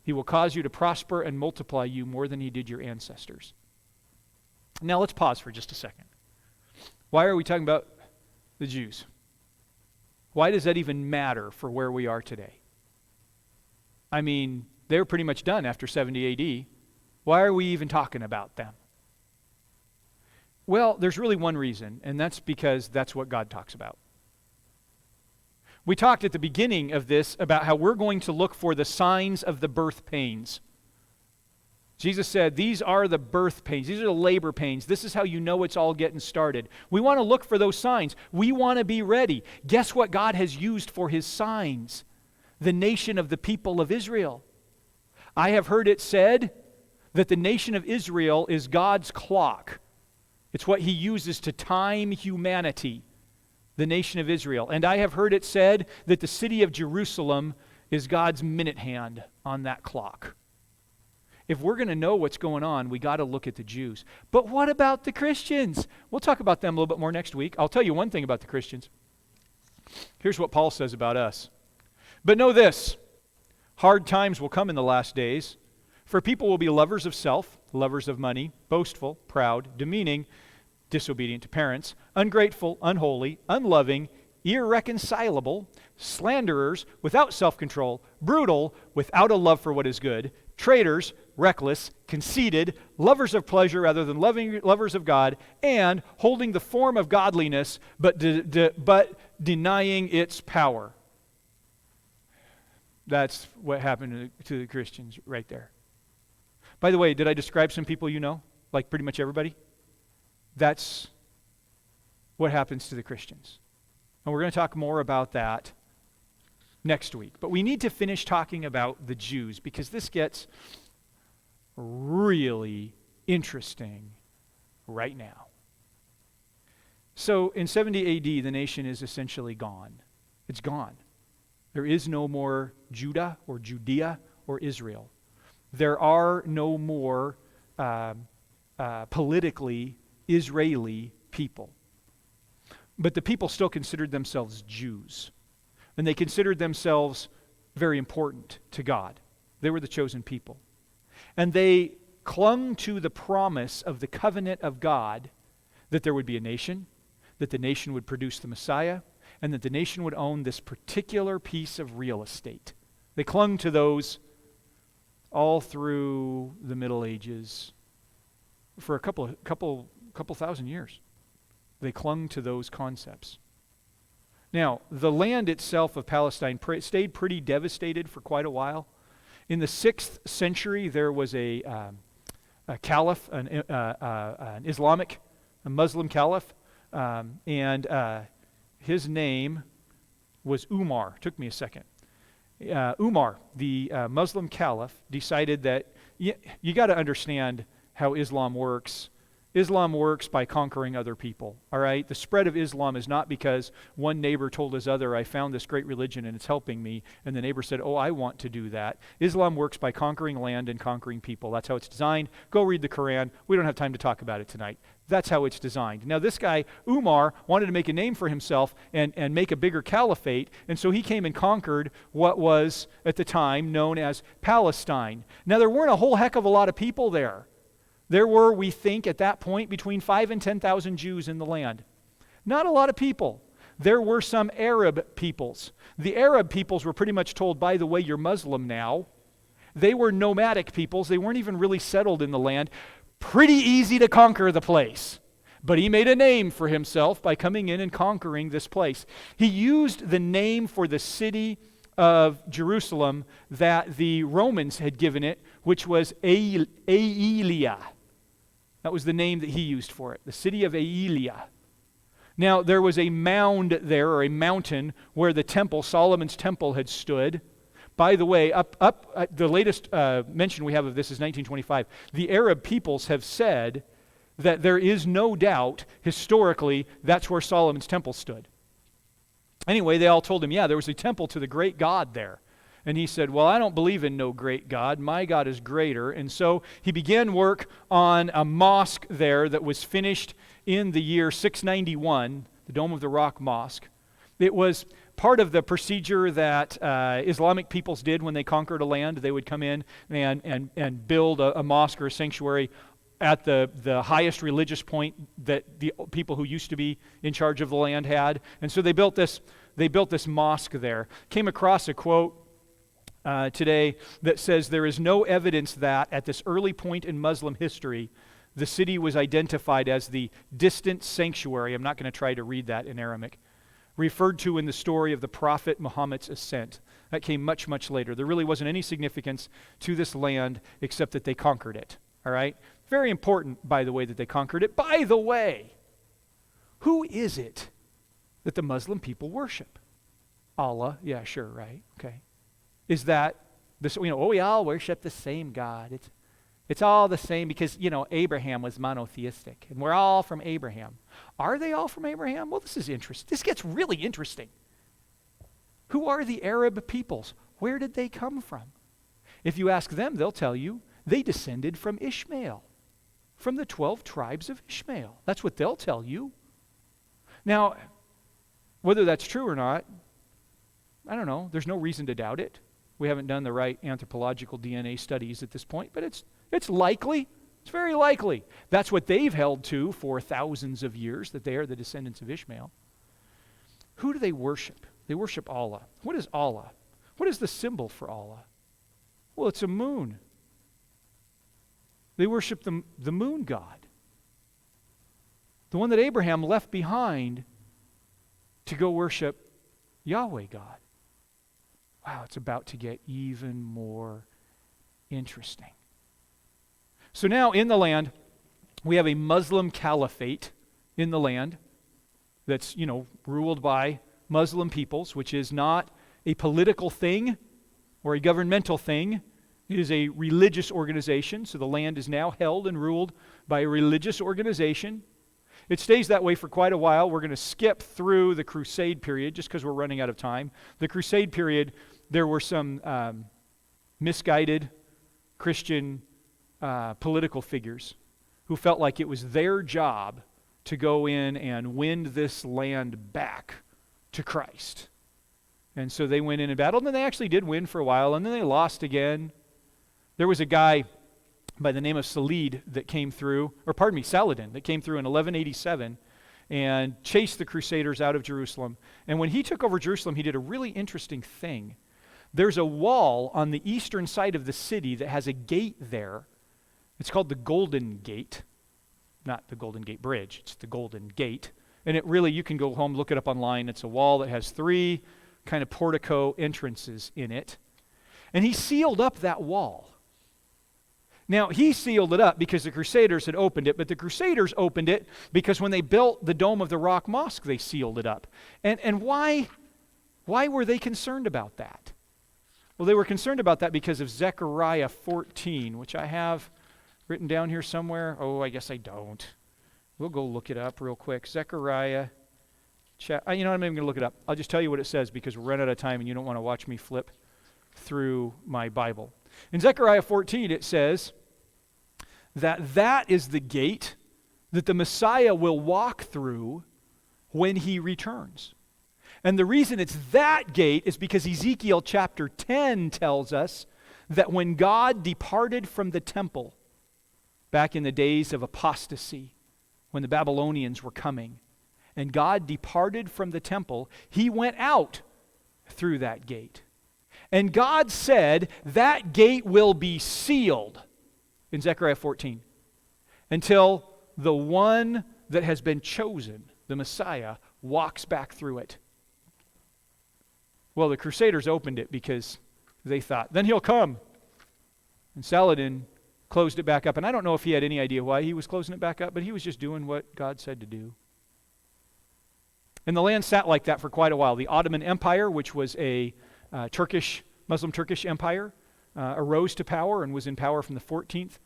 Speaker 1: He will cause you to prosper and multiply you more than he did your ancestors. Now let's pause for just a second. Why are we talking about the Jews? Why does that even matter for where we are today? I mean, they were pretty much done after 70 AD. Why are we even talking about them? Well, there's really one reason, and that's because that's what God talks about. We talked at the beginning of this about how we're going to look for the signs of the birth pains. Jesus said, these are the birth pains. These are the labor pains. This is how you know it's all getting started. We want to look for those signs. We want to be ready. Guess what God has used for his signs? The nation of the people of Israel. I have heard it said that the nation of Israel is God's clock. It's what he uses to time humanity, the nation of Israel. And I have heard it said that the city of Jerusalem is God's minute hand on that clock. If we're going to know what's going on, we got to look at the Jews. But what about the Christians? We'll talk about them a little bit more next week. I'll tell you one thing about the Christians. Here's what Paul says about us. But know this, hard times will come in the last days, for people will be lovers of self, lovers of money, boastful, proud, demeaning, disobedient to parents, ungrateful, unholy, unloving, irreconcilable, slanderers, without self-control, brutal, without a love for what is good, traitors, reckless, conceited, lovers of pleasure rather than lovers of God, and holding the form of godliness but denying its power. That's what happened to the Christians right there. By the way, did I describe some people you know? Like pretty much everybody? That's what happens to the Christians. And we're going to talk more about that next week. But we need to finish talking about the Jews because this gets really interesting right now. So in 70 AD, the nation is essentially gone. It's gone. There is no more Judah or Judea or Israel. There are no more politically Israeli people. But the people still considered themselves Jews. And they considered themselves very important to God. They were the chosen people. And they clung to the promise of the covenant of God that there would be a nation, that the nation would produce the Messiah, and that the nation would own this particular piece of real estate. They clung to those all through the Middle Ages for a couple thousand years. They clung to those concepts. Now, the land itself of Palestine stayed pretty devastated for quite a while. In the 6th century, there was a caliph, an Islamic, a Muslim caliph, and his name was Umar. Took me a second. Umar, the Muslim caliph, decided that you got to understand how Islam works. Islam works by conquering other people, all right? The spread of Islam is not because one neighbor told his other, I found this great religion and it's helping me, and the neighbor said, oh, I want to do that. Islam works by conquering land and conquering people. That's how it's designed. Go read the Quran. We don't have time to talk about it tonight. That's how it's designed. Now, this guy, Umar, wanted to make a name for himself and make a bigger caliphate, and so he came and conquered what was, at the time, known as Palestine. Now, there weren't a whole heck of a lot of people there. There were, we think, at that point, between 5,000 and 10,000 Jews in the land. Not a lot of people. There were some Arab peoples. The Arab peoples were pretty much told, by the way, you're Muslim now. They were nomadic peoples. They weren't even really settled in the land. Pretty easy to conquer the place. But he made a name for himself by coming in and conquering this place. He used the name for the city of Jerusalem that the Romans had given it, which was Aelia. That was the name that he used for it, the city of Aelia. Now, there was a mound there, or a mountain, where the temple, Solomon's temple, had stood. By the way, the latest mention we have of this is 1925. The Arab peoples have said that there is no doubt, historically, that's where Solomon's temple stood. Anyway, they all told him, yeah, there was a temple to the great God there. And he said, well, I don't believe in no great God. My God is greater. And so he began work on a mosque there that was finished in the year 691, the Dome of the Rock Mosque. It was part of the procedure that Islamic peoples did when they conquered a land. They would come in and build a mosque or a sanctuary at the highest religious point that the people who used to be in charge of the land had. And so they built this mosque there. Came across a quote today that says, there is no evidence that at this early point in Muslim history, the city was identified as the distant sanctuary. I'm not going to try to read that in Aramaic. Referred to in the story of the Prophet Muhammad's ascent. That came much, much later. There really wasn't any significance to this land except that they conquered it. All right? Very important, by the way, that they conquered it. By the way, who is it that the Muslim people worship? Allah. Yeah, sure, right. Okay. Is that, we all worship the same God. It's all the same because, Abraham was monotheistic, and we're all from Abraham. Are they all from Abraham? Well, this is interesting. This gets really interesting. Who are the Arab peoples? Where did they come from? If you ask them, they'll tell you they descended from Ishmael, from the 12 tribes of Ishmael. That's what they'll tell you. Now, whether that's true or not, I don't know. There's no reason to doubt it. We haven't done the right anthropological DNA studies at this point, but it's likely. It's very likely. That's what they've held to for thousands of years, that they are the descendants of Ishmael. Who do they worship? They worship Allah. What is Allah? What is the symbol for Allah? Well, it's a moon. They worship the moon god, the one that Abraham left behind to go worship Yahweh God. Wow, it's about to get even more interesting. So now in the land, we have a Muslim caliphate in the land that's, ruled by Muslim peoples, which is not a political thing or a governmental thing. It is a religious organization, so the land is now held and ruled by a religious organization. It stays that way for quite a while. We're going to skip through the Crusade period just because we're running out of time. The Crusade period, there were some misguided Christian political figures who felt like it was their job to go in and win this land back to Christ. And so they went in and battled, and then they actually did win for a while, and then they lost again. There was a guy by the name of Saladin that came through in 1187 and chased the Crusaders out of Jerusalem. And when he took over Jerusalem, he did a really interesting thing. There's a wall on the eastern side of the city that has a gate there. It's called the Golden Gate. Not the Golden Gate Bridge, it's the Golden Gate. And it really, you can go home, look it up online. It's a wall that has 3 kind of portico entrances in it. And he sealed up that wall. Now, he sealed it up because the Crusaders had opened it, but the Crusaders opened it because when they built the Dome of the Rock Mosque, they sealed it up. And why were they concerned about that? Well, they were concerned about that because of Zechariah 14, which I have written down here somewhere. Oh, I guess I don't. We'll go look it up real quick. Zechariah, I'm not even going to look it up. I'll just tell you what it says because we're running out of time and you don't want to watch me flip through my Bible. In Zechariah 14, it says that is the gate that the Messiah will walk through when he returns. And the reason it's that gate is because Ezekiel chapter 10 tells us that when God departed from the temple back in the days of apostasy, when the Babylonians were coming, and God departed from the temple, he went out through that gate. And God said that gate will be sealed in Zechariah 14 until the one that has been chosen, the Messiah, walks back through it. Well, the Crusaders opened it because they thought, then he'll come. And Saladin closed it back up. And I don't know if he had any idea why he was closing it back up, but he was just doing what God said to do. And the land sat like that for quite a while. The Ottoman Empire, which was a Muslim Turkish empire, arose to power and was in power from the 14th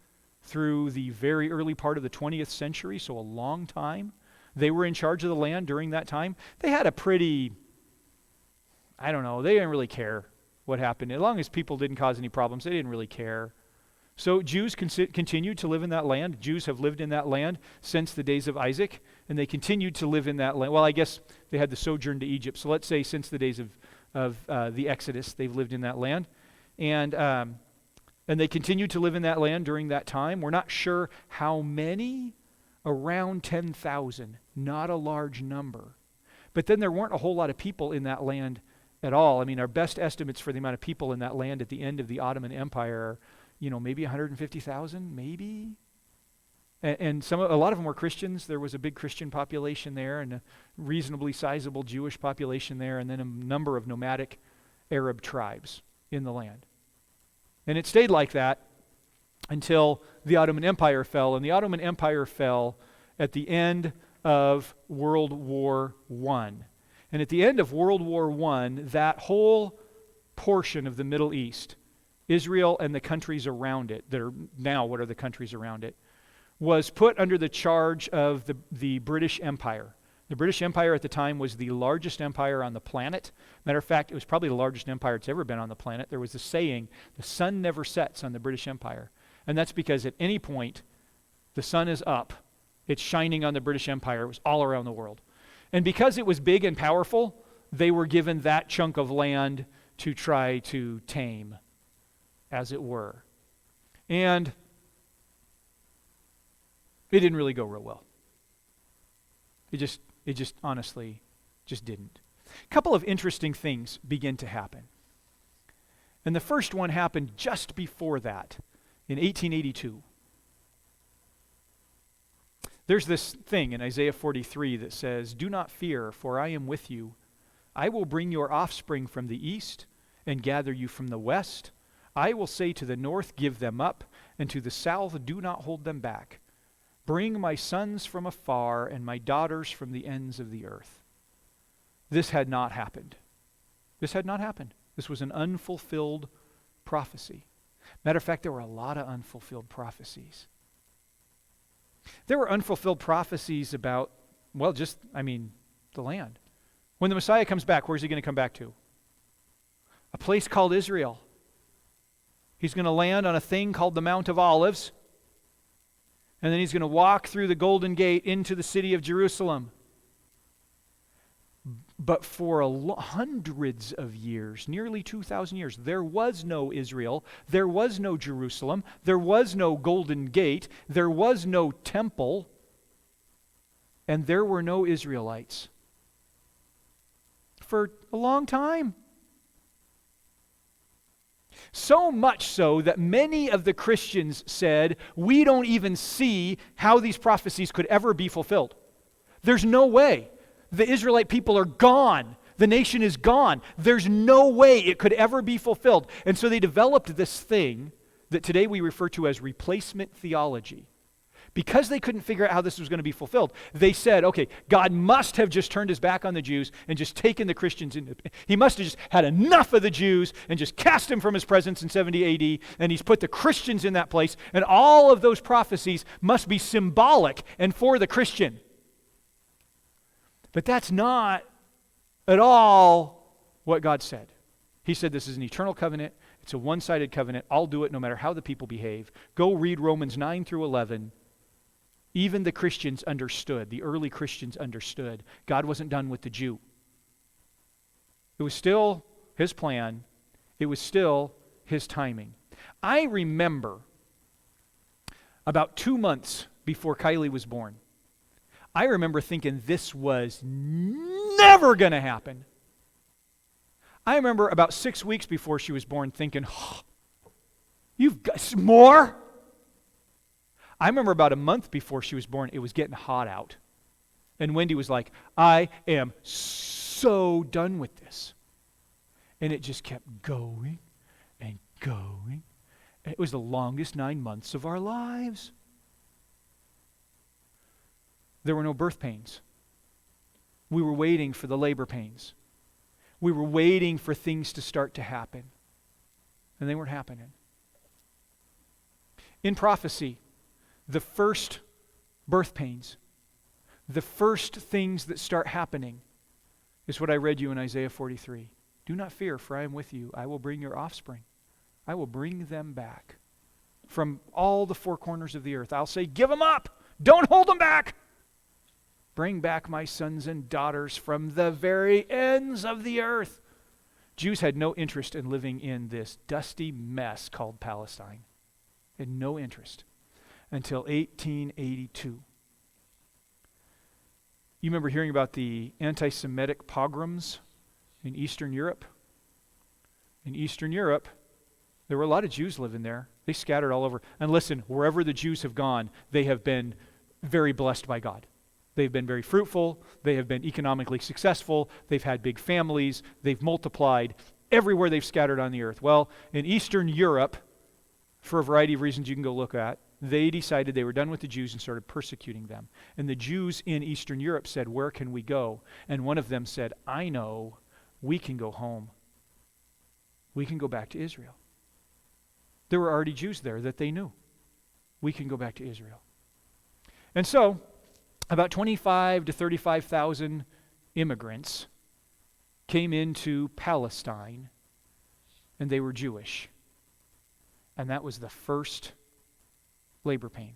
Speaker 1: through the very early part of the 20th century, so a long time. They were in charge of the land during that time. They had a pretty, they didn't really care what happened. As long as people didn't cause any problems, they didn't really care. So Jews continued to live in that land. Jews have lived in that land since the days of Isaac, and they continued to live in that land. Well, I guess they had the sojourn to Egypt. So let's say since the days of the Exodus, they've lived in that land. And they continued to live in that land during that time. We're not sure how many, around 10,000, not a large number. But then there weren't a whole lot of people in that land at all. I mean, our best estimates for the amount of people in that land at the end of the Ottoman Empire are, maybe 150,000, maybe. And a lot of them were Christians. There was a big Christian population there and a reasonably sizable Jewish population there, and then a number of nomadic Arab tribes in the land. And it stayed like that until the Ottoman Empire fell. And the Ottoman Empire fell at the end of World War I. And at the end of World War I, that whole portion of the Middle East, Israel and the countries around it, that are now what are the countries around it, was put under the charge of the British Empire. The British Empire at the time was the largest empire on the planet. Matter of fact, it was probably the largest empire it's ever been on the planet. There was a saying, the sun never sets on the British Empire. And that's because at any point, the sun is up. It's shining on the British Empire. It was all around the world. And because it was big and powerful, they were given that chunk of land to try to tame, as it were. And it didn't really go real well. It just honestly just didn't. A couple of interesting things begin to happen. And the first one happened just before that, in 1882. There's this thing in Isaiah 43 that says, "Do not fear, for I am with you. I will bring your offspring from the east and gather you from the west. I will say to the north, give them up, and to the south, do not hold them back. Bring my sons from afar and my daughters from the ends of the earth." This had not happened. This had not happened. This was an unfulfilled prophecy. Matter of fact, there were a lot of unfulfilled prophecies. There were unfulfilled prophecies about, the land. When the Messiah comes back, where's he going to come back to? A place called Israel. He's going to land on a thing called the Mount of Olives. And then he's going to walk through the Golden Gate into the city of Jerusalem. But for hundreds of years, nearly 2,000 years, there was no Israel, there was no Jerusalem, there was no Golden Gate, there was no temple, and there were no Israelites. For a long time. So much so that many of the Christians said, we don't even see how these prophecies could ever be fulfilled. There's no way. The Israelite people are gone. The nation is gone. There's no way it could ever be fulfilled. And so they developed this thing that today we refer to as replacement theology. Because they couldn't figure out how this was going to be fulfilled, they said, okay, God must have just turned his back on the Jews and just taken the Christians in. He must have just had enough of the Jews and just cast them from his presence in 70 AD, and he's put the Christians in that place, and all of those prophecies must be symbolic and for the Christian. But that's not at all what God said. He said this is an eternal covenant. It's a one-sided covenant. I'll do it no matter how the people behave. Go read Romans 9 through 11. Even the Christians understood, the early Christians understood, God wasn't done with the Jew. It was still his plan. It was still his timing. I remember about 2 months before Kylie was born, I remember thinking this was never going to happen. I remember about 6 weeks before she was born thinking, you've got more? I remember about a month before she was born, it was getting hot out. And Wendy was like, I am so done with this. And it just kept going and going. It was the longest 9 months of our lives. There were no birth pains. We were waiting for the labor pains. We were waiting for things to start to happen. And they weren't happening. In prophecy, the first birth pains, the first things that start happening is what I read you in Isaiah 43. Do not fear, for I am with you. I will bring your offspring. I will bring them back from all the four corners of the earth. I'll say, give them up. Don't hold them back. Bring back my sons and daughters from the very ends of the earth. Jews had no interest in living in this dusty mess called Palestine. They had no interest until 1882. You remember hearing about the anti-Semitic pogroms in Eastern Europe? In Eastern Europe, there were a lot of Jews living there. They scattered all over. And listen, wherever the Jews have gone, they have been very blessed by God. They've been very fruitful. They have been economically successful. They've had big families. They've multiplied everywhere they've scattered on the earth. Well, in Eastern Europe, for a variety of reasons you can go look at, they decided they were done with the Jews and started persecuting them. And the Jews in Eastern Europe said, where can we go? And one of them said, I know, we can go home. We can go back to Israel. There were already Jews there that they knew. We can go back to Israel. And so, about 25 to 35,000 immigrants came into Palestine, and they were Jewish. And that was the first labor pain.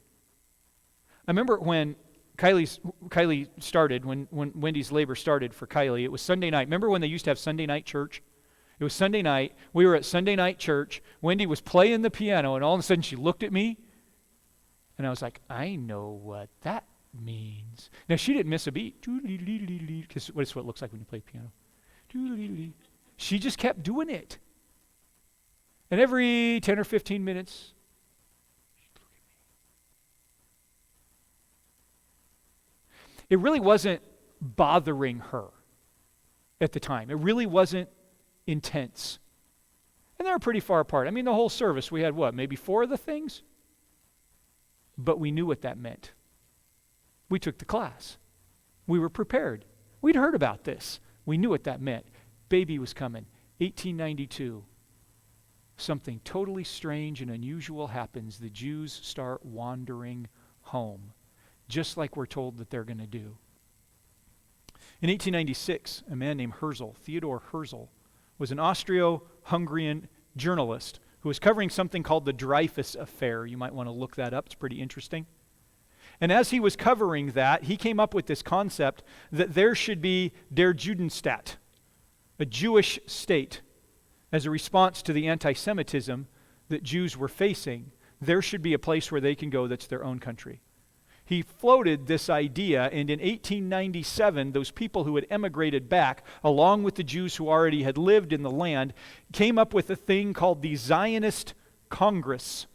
Speaker 1: I remember when Kylie started, when Wendy's labor started for Kylie, it was Sunday night. Remember when they used to have Sunday night church? It was Sunday night. We were at Sunday night church. Wendy was playing the piano, and all of a sudden she looked at me, and I was like, I know what that means. Now, she didn't miss a beat, because that's what it looks like when you play piano. She just kept doing it. And every 10 or 15 minutes, it really wasn't bothering her at the time. It really wasn't intense. And they were pretty far apart. I mean, the whole service, we had what, maybe 4 of the things? But we knew what that meant. We took the class. We were prepared. We'd heard about this. We knew what that meant. Baby was coming. 1892. Something totally strange and unusual happens. The Jews start wandering home, just like we're told that they're going to do. In 1896, a man named Herzl, Theodor Herzl, was an Austro-Hungarian journalist who was covering something called the Dreyfus Affair. You might want to look that up. It's pretty interesting. And as he was covering that, he came up with this concept that there should be der Judenstaat, a Jewish state, as a response to the anti-Semitism that Jews were facing. There should be a place where they can go that's their own country. He floated this idea, and in 1897, those people who had emigrated back, along with the Jews who already had lived in the land, came up with a thing called the Zionist Congress.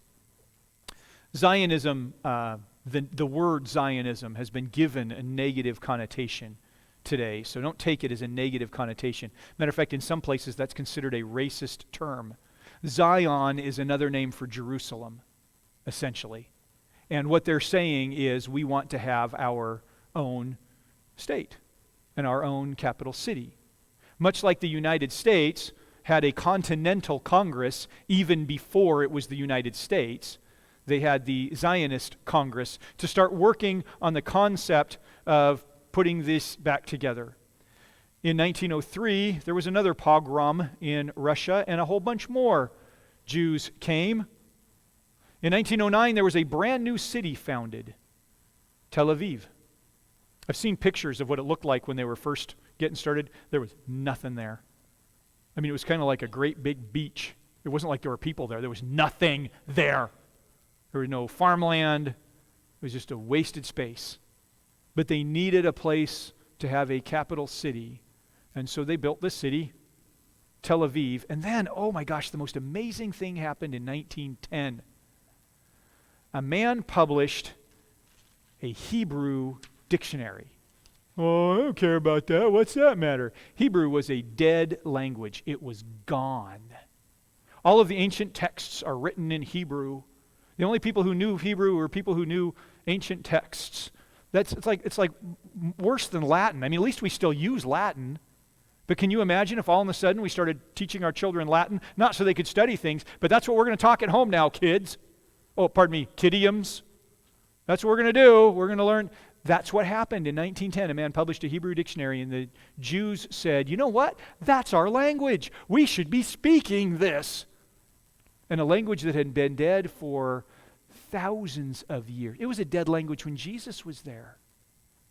Speaker 1: Zionism, the word Zionism has been given a negative connotation today, so don't take it as a negative connotation. Matter of fact, in some places that's considered a racist term. Zion is another name for Jerusalem, essentially. And what they're saying is we want to have our own state and our own capital city. Much like the United States had a continental Congress even before it was the United States, they had the Zionist Congress to start working on the concept of putting this back together. In 1903, there was another pogrom in Russia, and a whole bunch more Jews came. In 1909, there was a brand new city founded, Tel Aviv. I've seen pictures of what it looked like when they were first getting started. There was nothing there. I mean, it was kind of like a great big beach. It wasn't like there were people there. There was nothing there. There was no farmland. It was just a wasted space. But they needed a place to have a capital city. And so they built this city, Tel Aviv. And then, oh my gosh, the most amazing thing happened in 1910. A man published a Hebrew dictionary. Oh, I don't care about that. What's that matter? Hebrew was a dead language. It was gone. All of the ancient texts are written in Hebrew. The only people who knew Hebrew were people who knew ancient texts. It's like worse than Latin. I mean, at least we still use Latin. But can you imagine if all of a sudden we started teaching our children Latin? Not so they could study things, but that's what we're going to talk at home now, kids. Oh, pardon me, kiddiums. That's what we're going to do. We're going to learn. That's what happened in 1910. A man published a Hebrew dictionary, and the Jews said, you know what? That's our language. We should be speaking this. And a language that had been dead for thousands of years. It was a dead language when Jesus was there.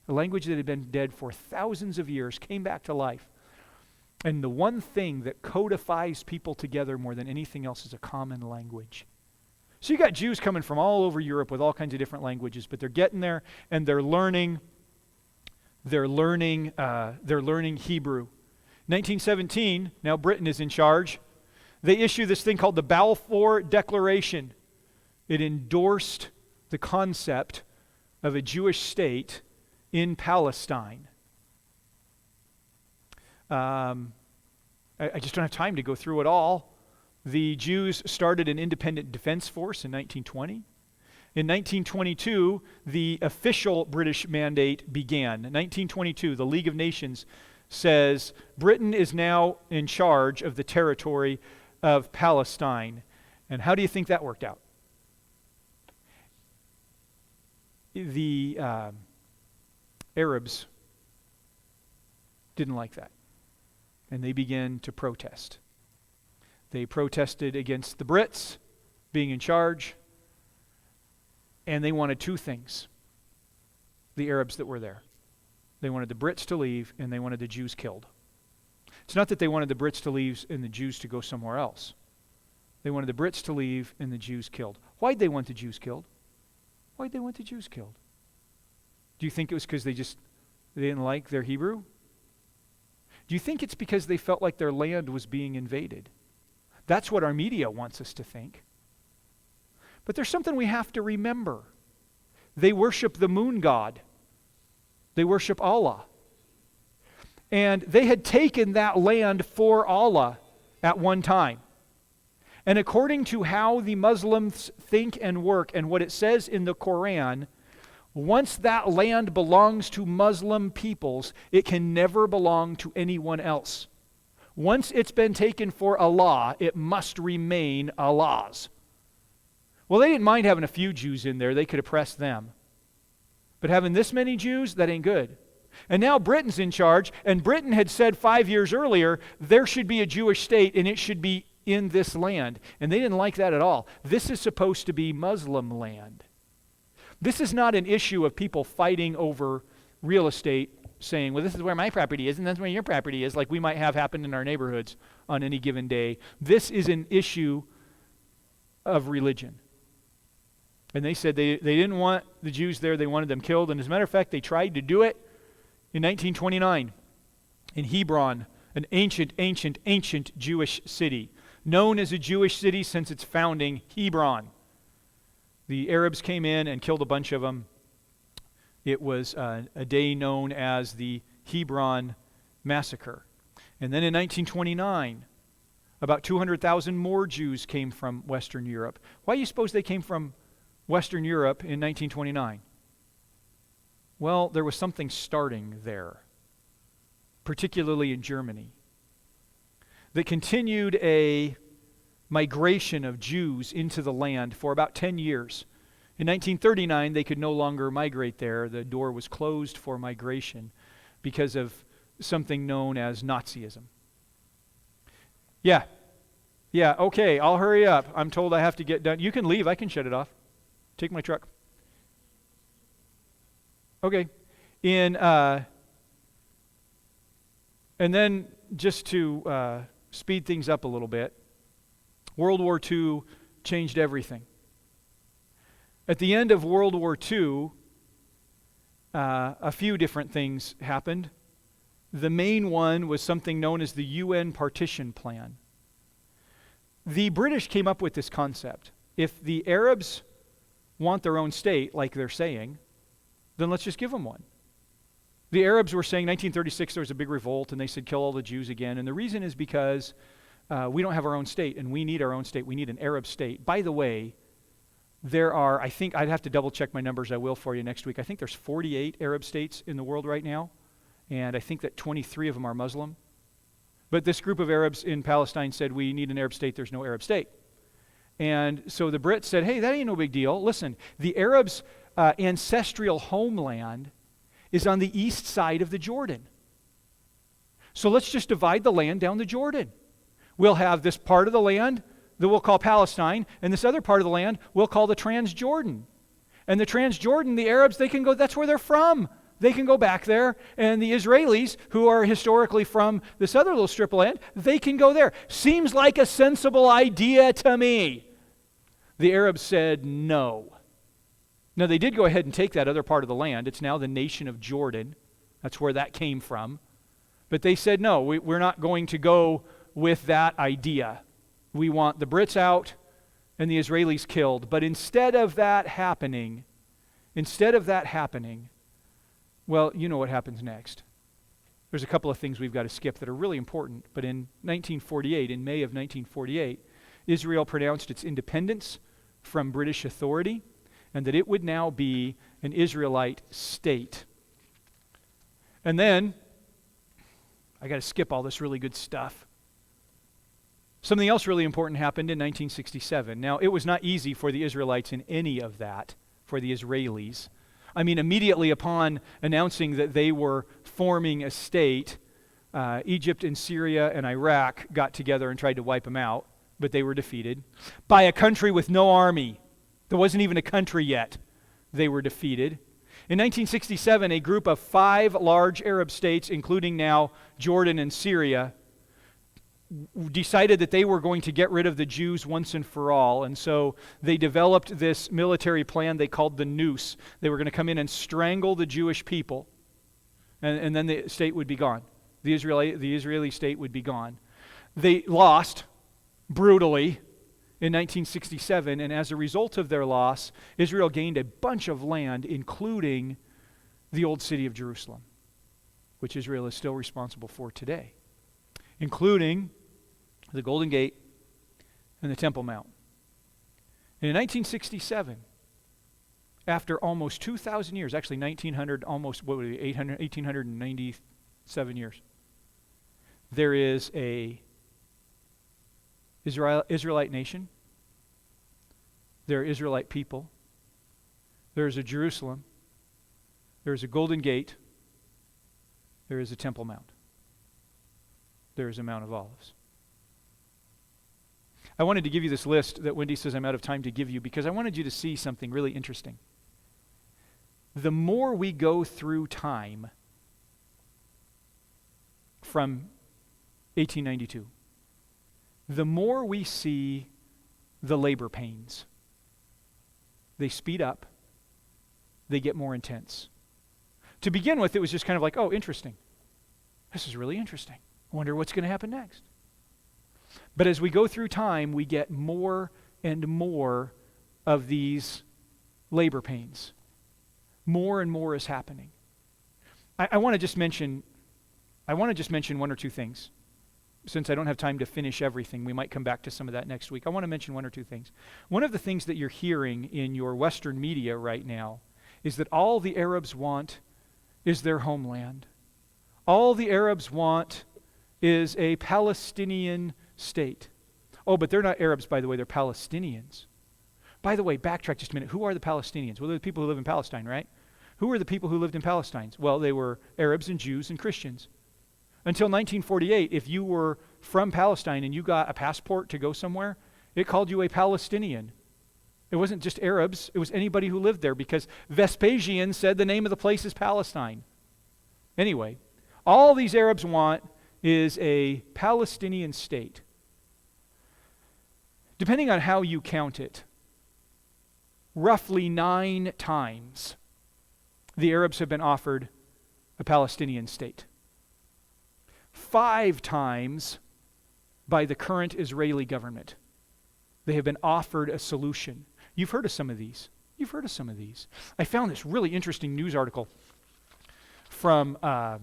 Speaker 1: A language that had been dead for thousands of years came back to life. And the one thing that codifies people together more than anything else is a common language. So you got Jews coming from all over Europe with all kinds of different languages, but they're getting there and they're learning Hebrew. 1917, now Britain is in charge. They issue this thing called the Balfour Declaration. It endorsed the concept of a Jewish state in Palestine. I just don't have time to go through it all. The Jews started an independent defense force in 1920. In 1922, the official British mandate began. In 1922, the League of Nations says Britain is now in charge of the territory of Palestine. And how do you think that worked out? The Arabs didn't like that, and they began to protest. They protested against the Brits being in charge, and they wanted two things, the Arabs that were there. They wanted the Brits to leave, and they wanted the Jews killed. It's not that they wanted the Brits to leave and the Jews to go somewhere else. They wanted the Brits to leave and the Jews killed. Why'd they want the Jews killed? Why'd they want the Jews killed? Do you think it was because they didn't like their Hebrew? Do you think it's because they felt like their land was being invaded? That's what our media wants us to think. But there's something we have to remember. They worship the moon god. They worship Allah. And they had taken that land for Allah at one time. And according to how the Muslims think and work and what it says in the Quran, once that land belongs to Muslim peoples, it can never belong to anyone else. Once it's been taken for Allah, it must remain Allah's. Well, they didn't mind having a few Jews in there. They could oppress them. But having this many Jews, that ain't good. And now Britain's in charge, and Britain had said 5 years earlier, there should be a Jewish state, and it should be in this land. And they didn't like that at all. This is supposed to be Muslim land. This is not an issue of people fighting over real estate, saying, well, this is where my property is, and that's where your property is, like we might have happen in our neighborhoods on any given day. This is an issue of religion. And they said they didn't want the Jews there, they wanted them killed. And as a matter of fact, they tried to do it in 1929 in Hebron, an ancient Jewish city, known as a Jewish city since its founding, Hebron. The Arabs came in and killed a bunch of them. It was a day known as the Hebron Massacre. And then in 1929, about 200,000 more Jews came from Western Europe. Why do you suppose they came from Western Europe in 1929? Well, there was something starting there, particularly in Germany, that continued a migration of Jews into the land for about 10 years. In 1939, they could no longer migrate there. The door was closed for migration because of something known as Nazism. Yeah, okay, I'll hurry up. I'm told I have to get done. You can leave. I can shut it off. Take my truck. Okay. And then just to speed things up a little bit, World War II changed everything. At the end of World War II, a few different things happened. The main one was something known as the UN Partition Plan. The British came up with this concept. If the Arabs want their own state, like they're saying, then let's just give them one. The Arabs were saying 1936 there was a big revolt, and they said kill all the Jews again. And the reason is because we don't have our own state, and we need our own state. We need an Arab state. By the way, there are, I think, I'd have to double check my numbers. I will for you next week. I think there's 48 Arab states in the world right now, and I think that 23 of them are Muslim. But this group of Arabs in Palestine said, we need an Arab state. There's no Arab state. And so the Brits said, hey, that ain't no big deal. Listen, the Arabs' ancestral homeland is on the east side of the Jordan. So let's just divide the land down the Jordan. We'll have this part of the land that we'll call Palestine, and this other part of the land we'll call the Transjordan. And the Transjordan, the Arabs, they can go, that's where they're from. They can go back there. And the Israelis, who are historically from this other little strip of land, they can go there. Seems like a sensible idea to me. The Arabs said no. Now, they did go ahead and take that other part of the land. It's now the nation of Jordan. That's where that came from. But they said, no, we're not going to go with that idea. We want the Brits out and the Israelis killed. But instead of that happening, well, you know what happens next. There's a couple of things we've got to skip that are really important. But in 1948, in May of 1948, Israel pronounced its independence from British authority, and that it would now be an Israelite state. And then, I got to skip all this really good stuff. Something else really important happened in 1967. Now, it was not easy for the Israelites in any of that, for the Israelis. I mean, immediately upon announcing that they were forming a state, Egypt and Syria and Iraq got together and tried to wipe them out, but they were defeated. By a country with no army. There wasn't even a country yet. They were defeated. In 1967, a group of 5 large Arab states, including now Jordan and Syria, decided that they were going to get rid of the Jews once and for all. And so they developed this military plan they called the Noose. They were going to come in and strangle the Jewish people. And then the state would be gone. The Israeli state would be gone. They lost brutally in 1967, and as a result of their loss, Israel gained a bunch of land, including the old city of Jerusalem, which Israel is still responsible for today, including the Golden Gate and the Temple Mount. And in 1967, after almost 2,000 years, actually 1900, almost, 1897 years, there is a Israelite nation. There are Israelite people. There is a Jerusalem. There is a Golden Gate. There is a Temple Mount. There is a Mount of Olives. I wanted to give you this list that Wendy says I'm out of time to give you because I wanted you to see something really interesting. The more we go through time from 1892, the more we see the labor pains. They speed up. They get more intense. To begin with, it was just kind of like, oh, interesting. This is really interesting. I wonder what's going to happen next. But as we go through time, we get more and more of these labor pains. More and more is happening. I want to just mention one or two things. Since I don't have time to finish everything, we might come back to some of that next week. I want to mention one or two things. One of the things that you're hearing in your Western media right now is that all the Arabs want is their homeland. All the Arabs want is a Palestinian state. Oh, but they're not Arabs, by the way, they're Palestinians. By the way, backtrack just a minute. Who are the Palestinians? Well, they're the people who live in Palestine, right? Who are the people who lived in Palestine? Well, they were Arabs and Jews and Christians. Until 1948, if you were from Palestine and you got a passport to go somewhere, it called you a Palestinian. It wasn't just Arabs, it was anybody who lived there because Vespasian said the name of the place is Palestine. Anyway, all these Arabs want is a Palestinian state. Depending on how you count it, roughly 9 times the Arabs have been offered a Palestinian state. 5 times by the current Israeli government. They have been offered a solution. You've heard of some of these. I found this really interesting news article from, I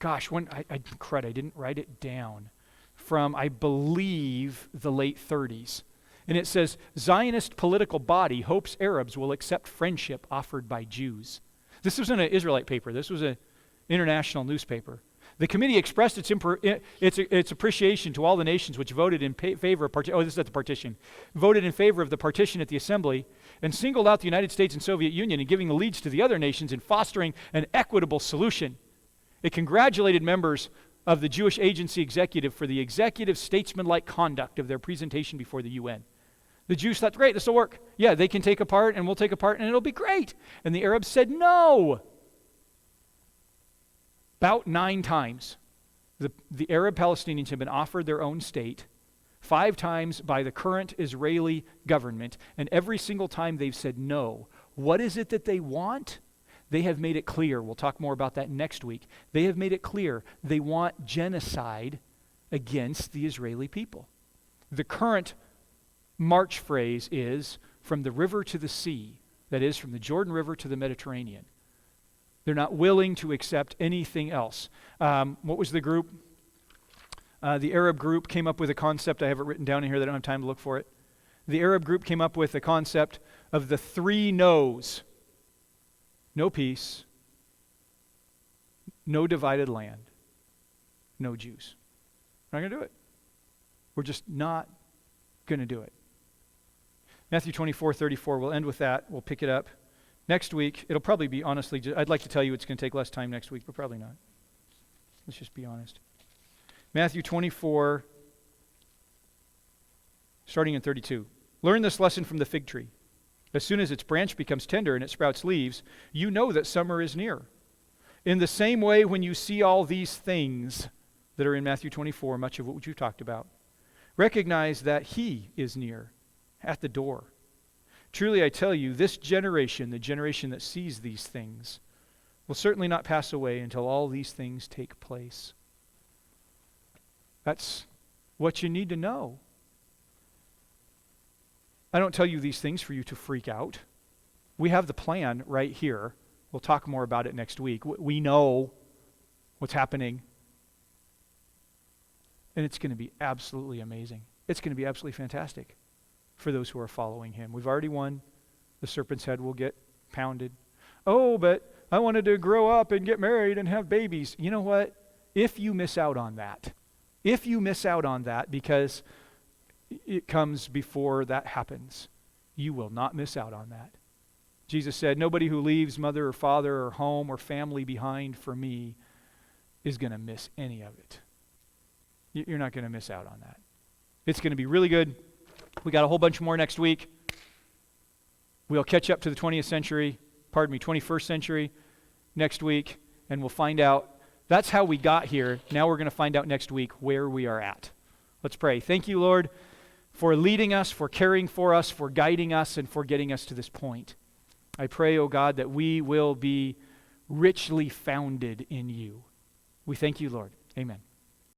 Speaker 1: didn't write it down, from, I believe, the late 30s. And it says, Zionist political body hopes Arabs will accept friendship offered by Jews. This wasn't an Israelite paper. This was an international newspaper. The committee expressed its appreciation to all the nations which voted in favor of voted in favor of the partition at the assembly, and singled out the United States and Soviet Union in giving the leads to the other nations in fostering an equitable solution. It congratulated members of the Jewish Agency Executive for the executive statesman-like conduct of their presentation before the UN. The Jews thought, great, this will work. Yeah, they can take a part and we'll take a part and it'll be great. And the Arabs said, no. About 9 times, the Arab Palestinians have been offered their own state, 5 times by the current Israeli government, and every single time they've said no. What is it that they want? They have made it clear. We'll talk more about that next week. They have made it clear they want genocide against the Israeli people. The current march phrase is from the river to the sea, that is, from the Jordan River to the Mediterranean. They're not willing to accept anything else. What was the group? The Arab group came up with a concept. I have it written down in here. They don't have time to look for it. The Arab group came up with a concept of the 3 no's. No peace, no divided land, no Jews. We're not going to do it. We're just not going to do it. Matthew 24:34, we'll end with that. We'll pick it up. Next week, it'll probably be, honestly, I'd like to tell you it's going to take less time next week, but probably not. Let's just be honest. Matthew 24, starting in 32. Learn this lesson from the fig tree. As soon as its branch becomes tender and it sprouts leaves, you know that summer is near. In the same way, when you see all these things that are in Matthew 24, much of what you've talked about, recognize that He is near, at the door. Truly, I tell you, this generation, the generation that sees these things, will certainly not pass away until all these things take place. That's what you need to know. I don't tell you these things for you to freak out. We have the plan right here. We'll talk more about it next week. We know what's happening. And it's going to be absolutely amazing. It's going to be absolutely fantastic for those who are following Him. We've already won. The serpent's head will get pounded. Oh, but I wanted to grow up and get married and have babies. You know what? If you miss out on that, because it comes before that happens, you will not miss out on that. Jesus said, nobody who leaves mother or father or home or family behind for me is going to miss any of it. You're not going to miss out on that. It's going to be really good. We got a whole bunch more next week. We'll catch up to the 21st century next week, and we'll find out. That's how we got here. Now we're going to find out next week where we are at. Let's pray. Thank you, Lord, for leading us, for caring for us, for guiding us, and for getting us to this point. I pray, oh God, that we will be richly founded in you. We thank you, Lord. Amen.